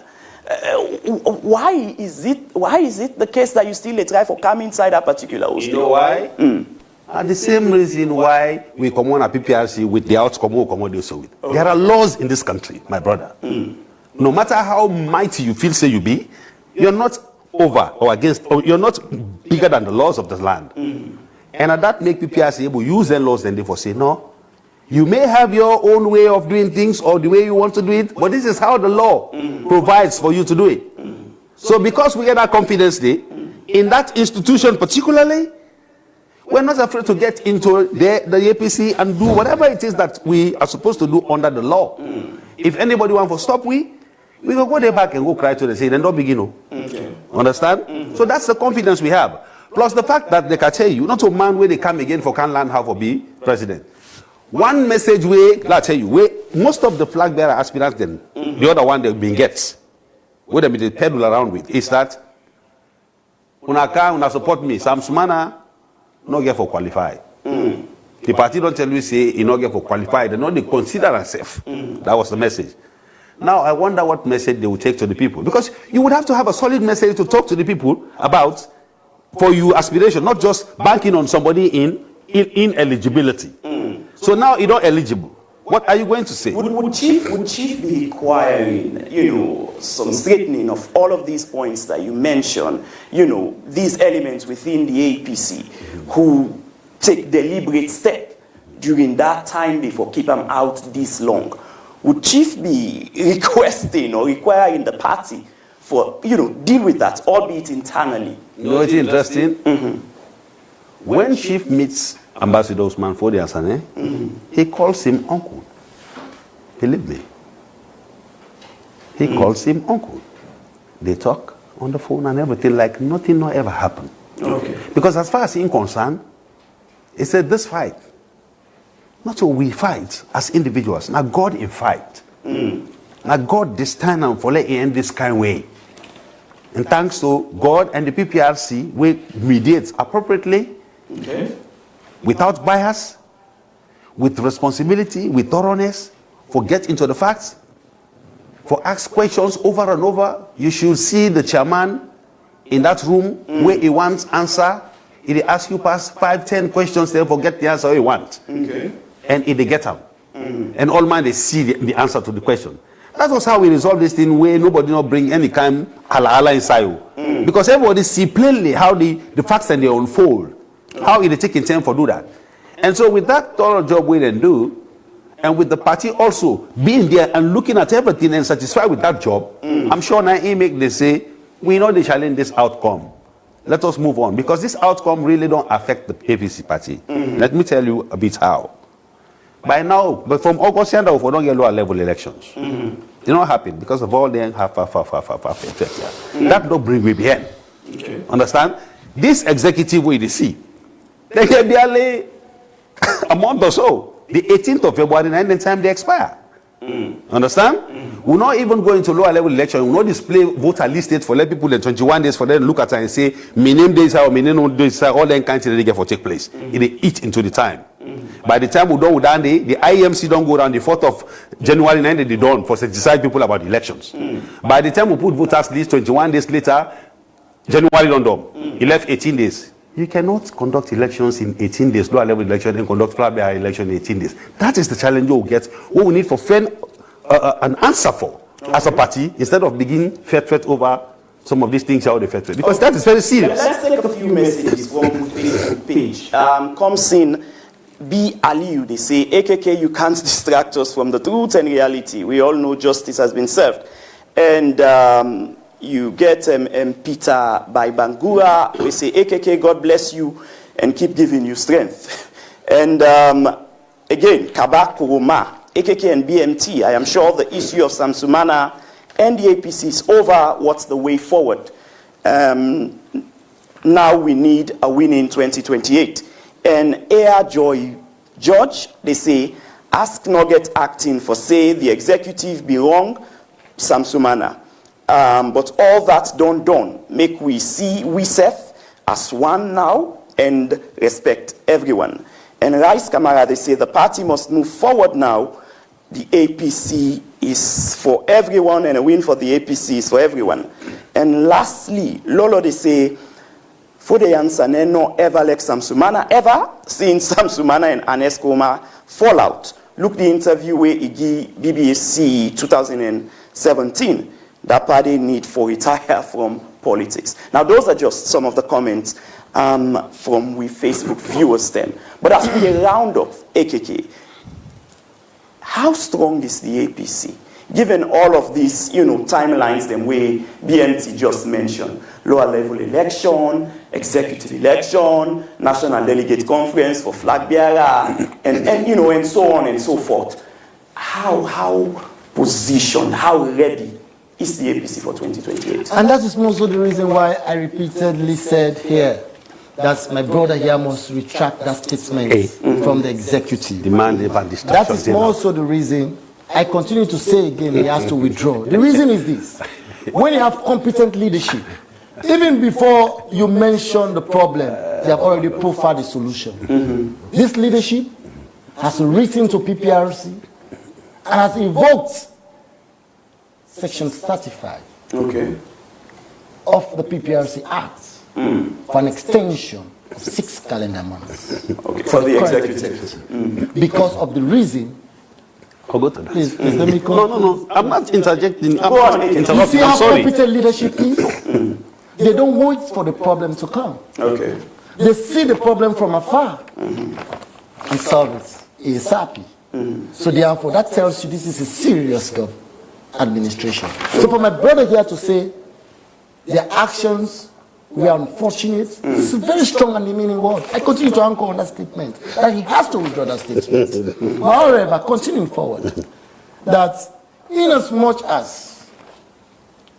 Why is it the case that you still try for come inside a particular house? You know why? The same reason why we come on a PPRC with the outcome we come on do so with. There are laws in this country, my brother. No matter how mighty you feel say you be, you're not over or against, or you're not bigger than the laws of the land. And that make PPRC able to use their laws and therefore say, no, you may have your own way of doing things or the way you want to do it, but this is how the law provides for you to do it. So because we get that confidence day, in that institution particularly, we're not afraid to get into the APC and do whatever it is that we are supposed to do under the law. If anybody wants to stop, we will go there back and go cry to the say, then don't begin. Understand? So that's the confidence we have. Plus the fact that they can tell you, not a man where they come again for can learn how to be president. One message way, I tell you, where most of the flag bearer aspirants then, the other one they've been gets, where they be pedal around with, is that una support me, Sam Sumana no get for qualify. The party don't tell you say he not get for qualify, they not they consider themselves. That was the message. Now I wonder what message they will take to the people, because you would have to have a solid message to talk to the people about for your aspiration, not just banking on somebody in ineligibility. So now you're not eligible. What are you going to say? Would Chief be requiring, some straightening of all of these points that you mentioned, these elements within the APC who take deliberate step during that time before keep them out this long? Would Chief be requesting or requiring the party for, deal with that, albeit internally? You know what's interesting? When Chief meets Ambassador Usman Fodi Asane, he calls him uncle. Believe me. He calls him uncle. They talk on the phone and everything like nothing no ever happened. Okay. Because as far as he's concerned, he said this fight, not so we fight as individuals, now God in fight. Now God this time and for let end this kind of way. And thanks to God and the PPRC, we mediate appropriately, without bias, with responsibility, with thoroughness, for get into the facts, for ask questions over and over. You should see the chairman in that room where he wants answer. He asks you past 5-10 questions, they forget the answer he wants. And if they get them, and all man they see the answer to the question. That was how we resolve this thing where nobody not bring any kind ala inside. Because everybody see plainly how the facts and they unfold. How it taking time for do that. And so with that thorough job we then do, and with the party also being there and looking at everything and satisfied with that job, I'm sure now he make they say, we know they challenge this outcome. Let us move on. Because this outcome really don't affect the APC party. Let me tell you a bit how. By now, but from August and we don't get lower level elections. It don't happen because of all them half. That don't bring me behind. Understand? This executive way they see, they get barely a month or so. The 18th of February, and the time they expire. Understand? We're not even going to lower level election. We'll not display voter list dates for let people in 21 days for them to look at it and say, my name days or my name days, all them kinds of they get for take place. It eat into the time. By the time we done with that day, the IEMC don't go around the 4th of January 9th, they done for to decide people about the elections. By the time we put voters list 21 days later, January don't done. He left 18 days. You cannot conduct elections in 18 days, lower level election, and conduct flat election in 18 days. That is the challenge we'll get. What we need for an answer for as a party, instead of beginning fet over some of these things how they fet. Because that is very serious. Let's take a few messages from the Facebook page. Comes in B. Aliu, they say, AKK, you can't distract us from the truth and reality. We all know justice has been served. And you get Peter by Bangura, we say, AKK, God bless you and keep giving you strength. And again, Kabak Kuruma, AKK and BMT, I am sure the issue of Samsumana and the APC is over. What's the way forward? Now we need a win in 2028. And Air Joy George, they say, ask Nugget acting for say the executive be wrong, Samsumana. But all that done, make we see we Seth as one now and respect everyone. And Rice Kamara, they say the party must move forward now. The APC is for everyone and a win for the APC is for everyone. And lastly, Lolo, they say, for the answer, no ever like Samsumana, ever since Samsumana and Aneskoma fallout. Look the interview where Igi BBC 2017. That party need for retire from politics. Now, those are just some of the comments from we Facebook viewers then. But as we round up AKK, how strong is the APC? Given all of these, timelines, the way BMT just mentioned, lower level election, executive election, national delegate conference for flag bearer, and so on and so forth. How positioned, how ready is the APC for 2028? And that is also the reason why I repeatedly said here that my brother here must retract that statement from the executive. That is also the reason I continue to say again he has to withdraw. The reason is this. When you have competent leadership, even before you mention the problem, they have already profiled the solution. This leadership has written to PPRC and has invoked Section 35 of the PPRC Act for an extension of 6 calendar months. For the executive. Because of the reason. I'll go to that. Please let me come. No. I'm not interjecting. You see how competent leadership is? They don't wait for the problem to come. They see the problem from afar and solve it. It's happy. So therefore, that tells you this is a serious administration. So for my brother here to say their actions We are unfortunate. It's a very strong and demeaning word. I continue to anchor on that statement, that he has to withdraw that statement. But however, continuing forward, that in as much as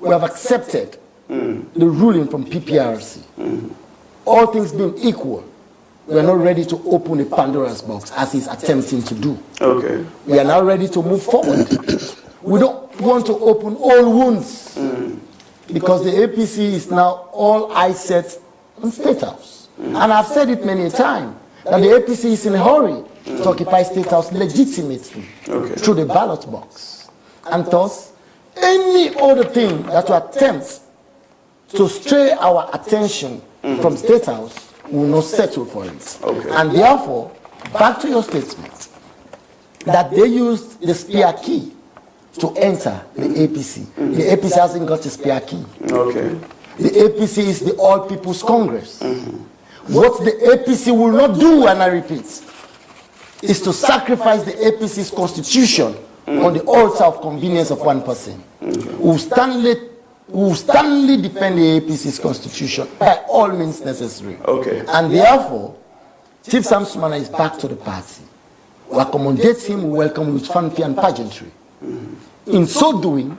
we have accepted the ruling from PPRC, all things being equal, we are not ready to open a Pandora's box as he's attempting to do. Okay. We are now ready to move forward. We don't want to open all wounds because the APC is now all eyes set on State House. And I've said it many a time that the APC is in a hurry to occupy State House legitimately through the ballot box. And thus, any other thing that will attempt to stray our attention from State House will not settle for it. And therefore, back to your statement, that they used the spear key to enter the APC. The APC hasn't got a spear key. Okay. The APC is the All People's Congress. What the APC will not do, and I repeat, is to sacrifice the APC's constitution on the altar of convenience of one person. We will sternly defend the APC's constitution by all means necessary. And therefore, Chief Sam Sumana is back to the party. We accommodate him, we welcome him with fanfare and pageantry. In so doing,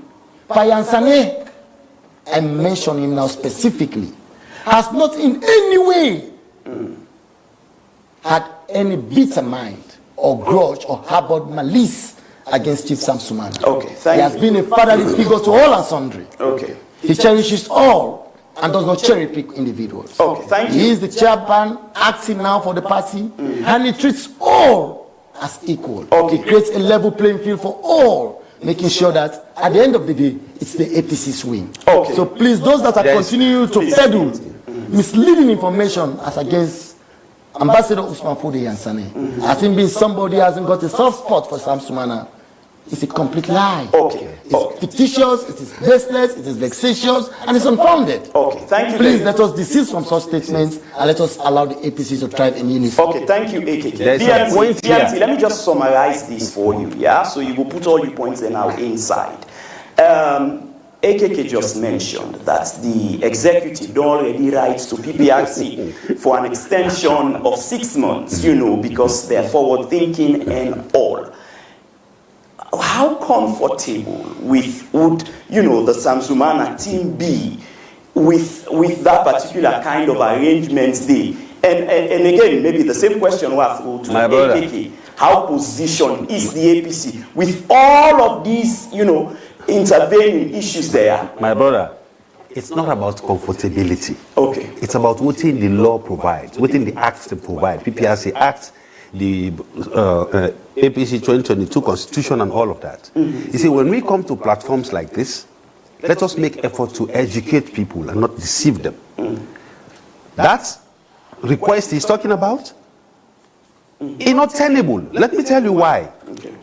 Payansane, I mention him now specifically, has not in any way had any bitter mind or grudge or harbored malice against Chief Sam Sumana. He has been a fatherly figure to all and sundry. He cherishes all and does not cherry pick individuals. He is the chairman acting now for the party, and he treats all as equal. He creates a level playing field for all, making sure that at the end of the day, it's the APC's win. So please, those that are continuing to peddle misleading information as against Ambassador Usman Fode Yansane, as him being somebody who hasn't got a soft spot for Sam Sumana, it's a complete lie. It's fictitious, it is baseless, it is vexatious, and it's unfounded. Thank you. Please let us desist from such statements and let us allow the APC to thrive in unison. Thank you, AKK. BMT, let me just summarize this for you, yeah? So you will put all your points in now inside. AKK just mentioned that the executive don't already write to PPRC for an extension of 6 months, you know, because they're forward thinking and all. How comfortable would the Sam Sumana team be with that particular kind of arrangements there? And again, maybe the same question was to AKK. How positioned is the APC with all of these, intervening issues there? My brother, it's not about comfortability. It's about what the law provides, what the acts provide. PPRC Act, the APC 2022 Constitution and all of that. You see, when we come to platforms like this, let us make effort to educate people and not deceive them. That request he's talking about is not tenable. Let me tell you why.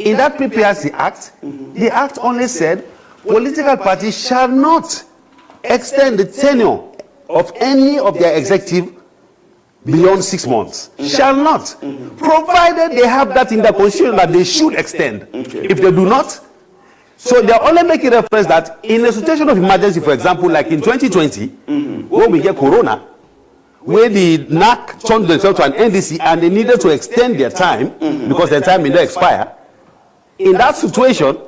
In that PPRC Act, the Act only said political parties shall not extend the tenure of any of their executive beyond 6 months. Shall not. Provided they have that in the constitution that they should extend. If they do not, so they're only making reference that in a situation of emergency, for example, like in 2020, when we get corona, where the NAC turned themselves to an NDC and they needed to extend their time because their time may not expire. In that situation,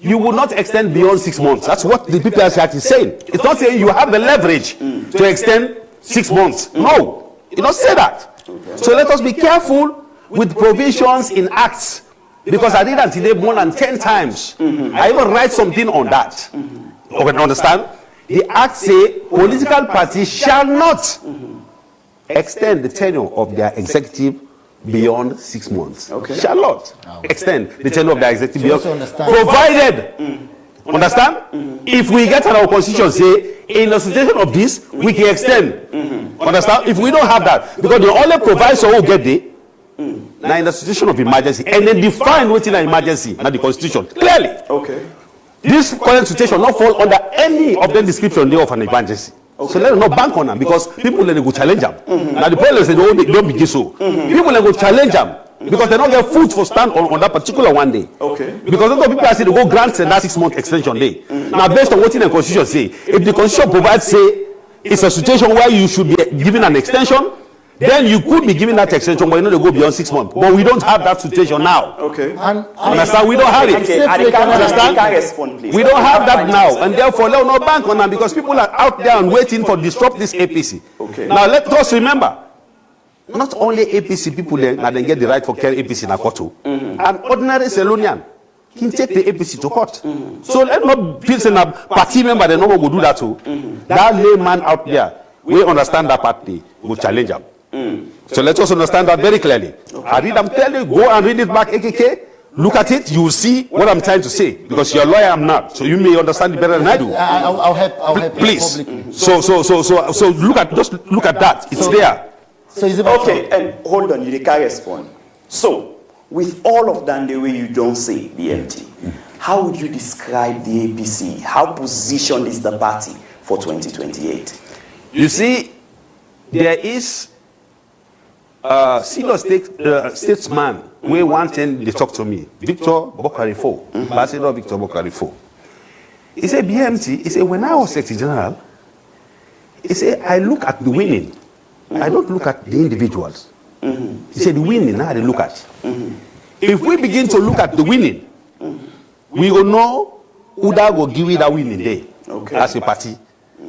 you will not extend beyond 6 months. That's what the PPRC Act is saying. It's not saying you have the leverage to extend 6 months. No. It does not say that. So let us be careful with provisions in acts, because I did that today more than 10 times. I even write something on that. Understand? The act say political parties shall not extend the tenure of their executive beyond 6 months. Shall not extend the tenure of their executive beyond, provided. Understand? If we get our constitution say in a situation of this, we can extend. Understand? If we don't have that, because they only provide so we'll get there. Now in the situation of emergency, and then define what's in an emergency, not the constitution clearly. This current situation not fall under any of the description there of an emergency. So let us not bank on them, because people then go challenge them. Now the problem is they don't begin so. People then go challenge them because they don't get food for stand on that particular one day. Because other people are saying they go grant that 6 month extension day. Now based on what in the constitution say, if the constitution provides say it's a situation where you should be given an extension, then you could be given that extension, but you know they go beyond 6 months. But we don't have that situation now. Okay. And Understand? We don't have it. Okay, Understand? can respond, please. We don't have that now, and therefore let no bank on them because people are out there and waiting for disrupt this APC. Okay. Now let us remember, not only APC people then they get the right for carry APC in a court. An ordinary Selonian can take the APC to court. So let not feel saying a party member they no go do that too. That layman out there, we understand that party will challenge them. So let us understand that very clearly. I read them tell you, go and read it back, AKK. Look at it, you will see what I'm trying to say. Because you're a lawyer, I'm not. So you may understand it better than I do. I'll help Please. publicly. So look at that. It's there. So is it about Okay, and hold on, you can't respond. So, with all of that, the way you don't say BMT, how would you describe the APC? How positioned is the party for 2028? You see, there is a senior statesman where one time they talk to me, Victor Bokarifo, Ambassador Victor Bokarifo. He said, BMT, he said, when I was Secretary General, he said, I look at the winning. I don't look at the individuals. He said, the winning, now they look at. If we begin to look at the winning, we will know who that will give you that winning day as a party.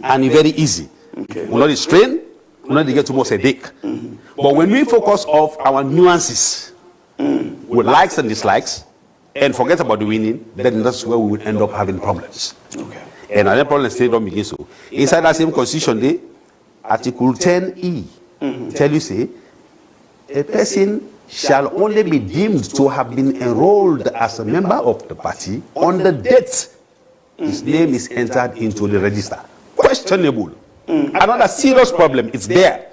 And it's very easy. Okay. We're not strain, we're not get too much headache. But when we focus on our nuances, with likes and dislikes, and forget about the winning, then that's where we will end up having problems. Okay. And another problem still don't begin so. Inside that same constitution, day, Article 10E tell you say, a person shall only be deemed to have been enrolled as a member of the party on the date his name is entered into the register. Questionable. Another serious problem is there.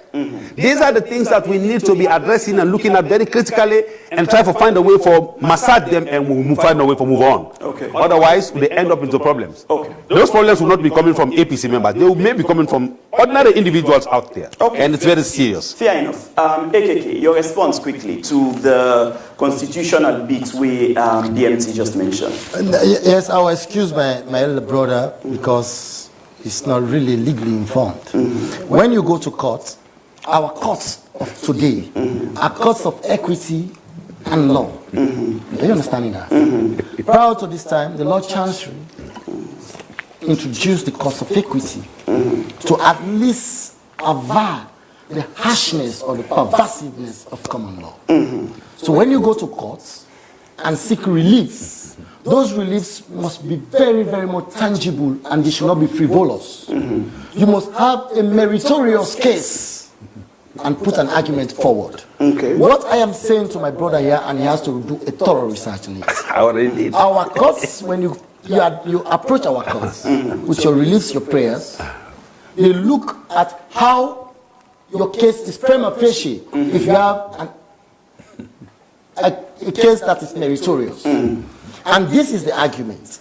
These are the things that we need to be addressing and looking at very critically and try to find a way for massage them and we'll find a way for move on. Okay. Otherwise, they end up into problems. Okay. Those problems will not be coming from APC members. They may be coming from ordinary individuals out there. Okay. And it's very serious. Fair enough. AKK, your response quickly to the constitutional bits we BMT just mentioned. Yes, I'll excuse my elder brother because he's not really legally informed. When you go to court, our courts of today are courts of equity and law. Are you understanding that? Prior to this time, the Lord Chancery introduced the courts of equity to at least avoid the harshness or the pervasiveness of common law. So when you go to courts and seek reliefs, those reliefs must be very, very much tangible and they should not be frivolous. You must have a meritorious case and put an argument forward. Okay. What I am saying to my brother here, and he has to do a thorough research on it. Our courts, when you approach our courts with your reliefs, your prayers, they look at how your case is prima facie if you have a case that is meritorious. And this is the argument.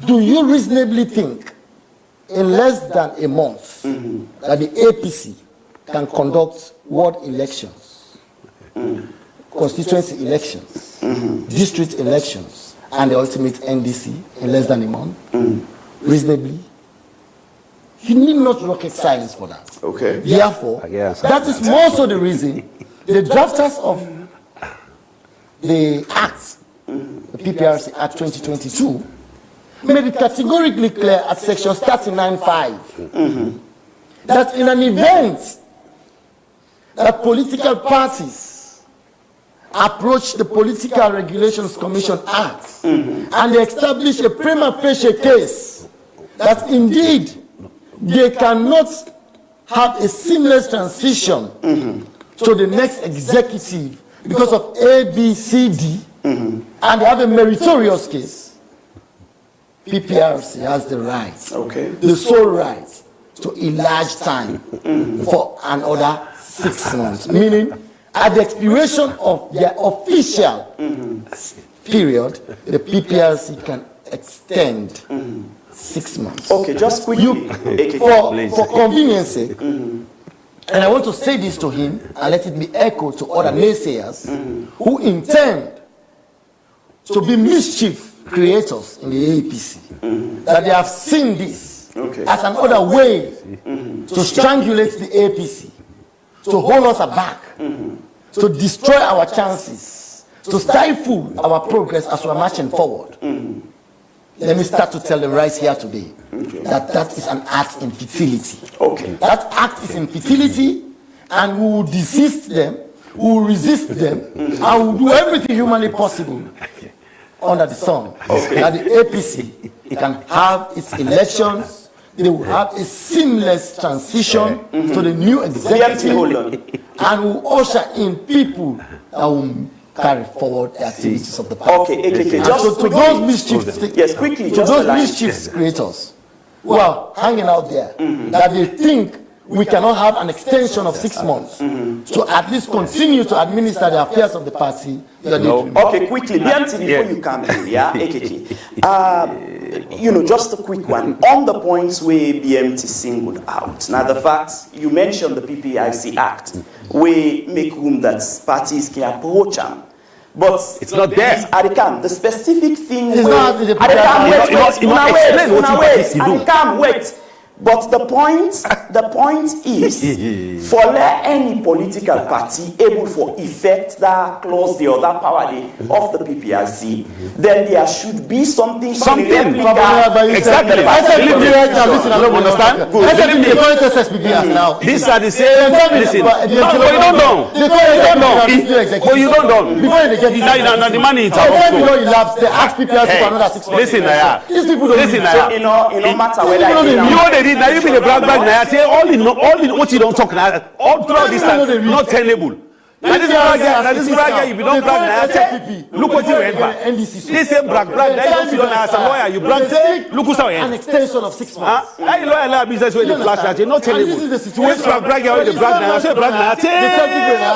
Do you reasonably think in less than a month that the APC can conduct ward elections, constituency elections, district elections, and the ultimate NDC in less than a month? Reasonably? You need not rocket science for that. Okay. Therefore, that is more so the reason the drafters of the Act, the PPRC Act 2022, made it categorically clear at section 39.5 that in an event that political parties approach the Political Regulations Commission Act and they establish a prima facie case that indeed they cannot have a seamless transition to the next executive because of A, B, C, D, and they have a meritorious case, PPRC has the right, the sole right, to enlarge time for another 6 months. Meaning, at the expiration of their official period, the PPRC can extend 6 months. Okay, just quickly. For convenience sake, and I want to say this to him and let it be echoed to other naysayers who intend to be mischief creators in the APC, that they have seen this as another way to strangulate the APC, to hold us back, to destroy our chances, to stifle our progress as we're marching forward. Let me start to tell them right here today that is an act in futility. Okay. That act is in futility, and we will desist them, we will resist them, and we will do everything humanly possible under the sun that the APC can have its elections. They will have a seamless transition to the new executive, and will usher in people that will carry forward the activities of the party. Okay, AKK, just so to those mischief, yes, quickly, to just those mischief creators who are hanging out there, that they think we cannot have an extension of 6 months to at least continue to administer the affairs of the party. Okay, quickly, BMT, before you come in, yeah, AKK. You know, just a quick one. On the points where BMT singled out, now the fact you mentioned the PPRC Act, we make room that parties can approach them. But it's not there. The specific thing it's not the wait. But the point is, for any political party able for effect that clause the other power of the PPRC, then there should be something. Exactly. I said listen, I don't understand. I said the current SSPPRs now. These are the same. Listen, no, you don't know. But you don't know. Before they get now the money is out. Before you lapse, they ask PPRC for another 6 months. Listen, these people don't listen. So it no matter whether now you be the black bag now. Say all in what you don't talk now. All throughout this time, not tenable. That is brag. If you don't brag now, look what you went back. This same brag. That you don't as a lawyer. You brag. Look who's an extension of 6 months. That lawyer business where the flash that you not tenable. This is the situation. Brag now. Say brag now.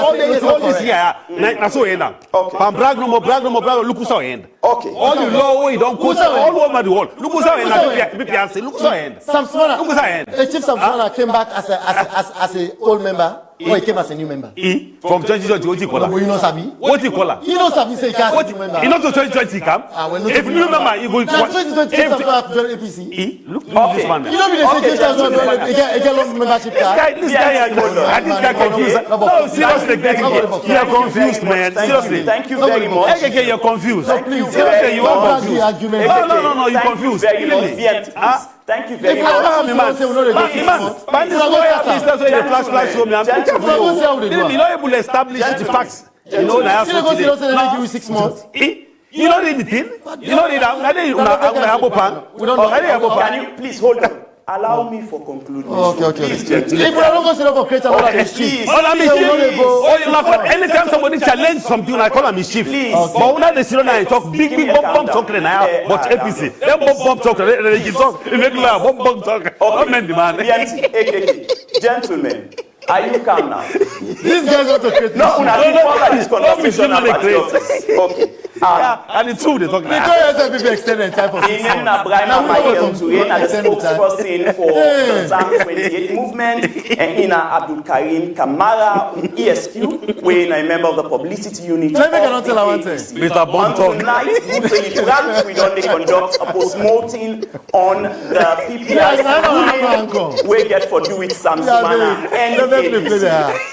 All this here. Na so end up. Brag no more. Look who's our end. Okay. All the law we don't put all over the world. Look who's our end. PPRC. Look who's our end. Samsona. Look who's our end. Chief Samsona came back as a old member. Or he came as a new member. From 2020, what you call her? You know Sabi? What you call her? You know Sabi say he can't as a new member. You know to 2020 come? If you remember, you go. Now 2020 APC. Look this man. You know me they say 2020 get long membership card. This guy confused. No, seriously, you are confused, man. Seriously. Thank you very much. You're confused. Seriously, you are confused. No, you're confused. Thank you very much. You're not able to establish the facts. You know, now 6 months. You don't need anything. You don't need Can you please hold on? Allow me for concluding. Okay. If we are not going to go create another mischief. Anytime somebody challenge something, I call a mischief. But when they sit and talk big bomb talk now, but APC, then bomb talk, they talk regular bomb talk. Gentlemen, are you calm now? These guys want to create this conversation about your office. Okay. And it's true they talk now. Because SFPP extended time for 6 months. The spokesperson for the ZAM 28 movement, and Ina Abdul Karim Kamara, ESQ, we're a member of the publicity unit. Let me tell her one thing. Mr. Bonton. Tonight, we don't conduct a post-mortem on the PPRC. We get for do with Samsumana and APC.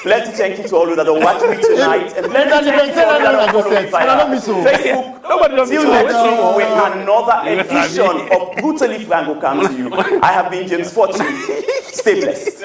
Let's thank you to all that are watching me tonight. And let's thank you to all that are following me Facebook. Till next week with another edition of Brutally Frank will come to you. I have been James Fortune. Stay blessed.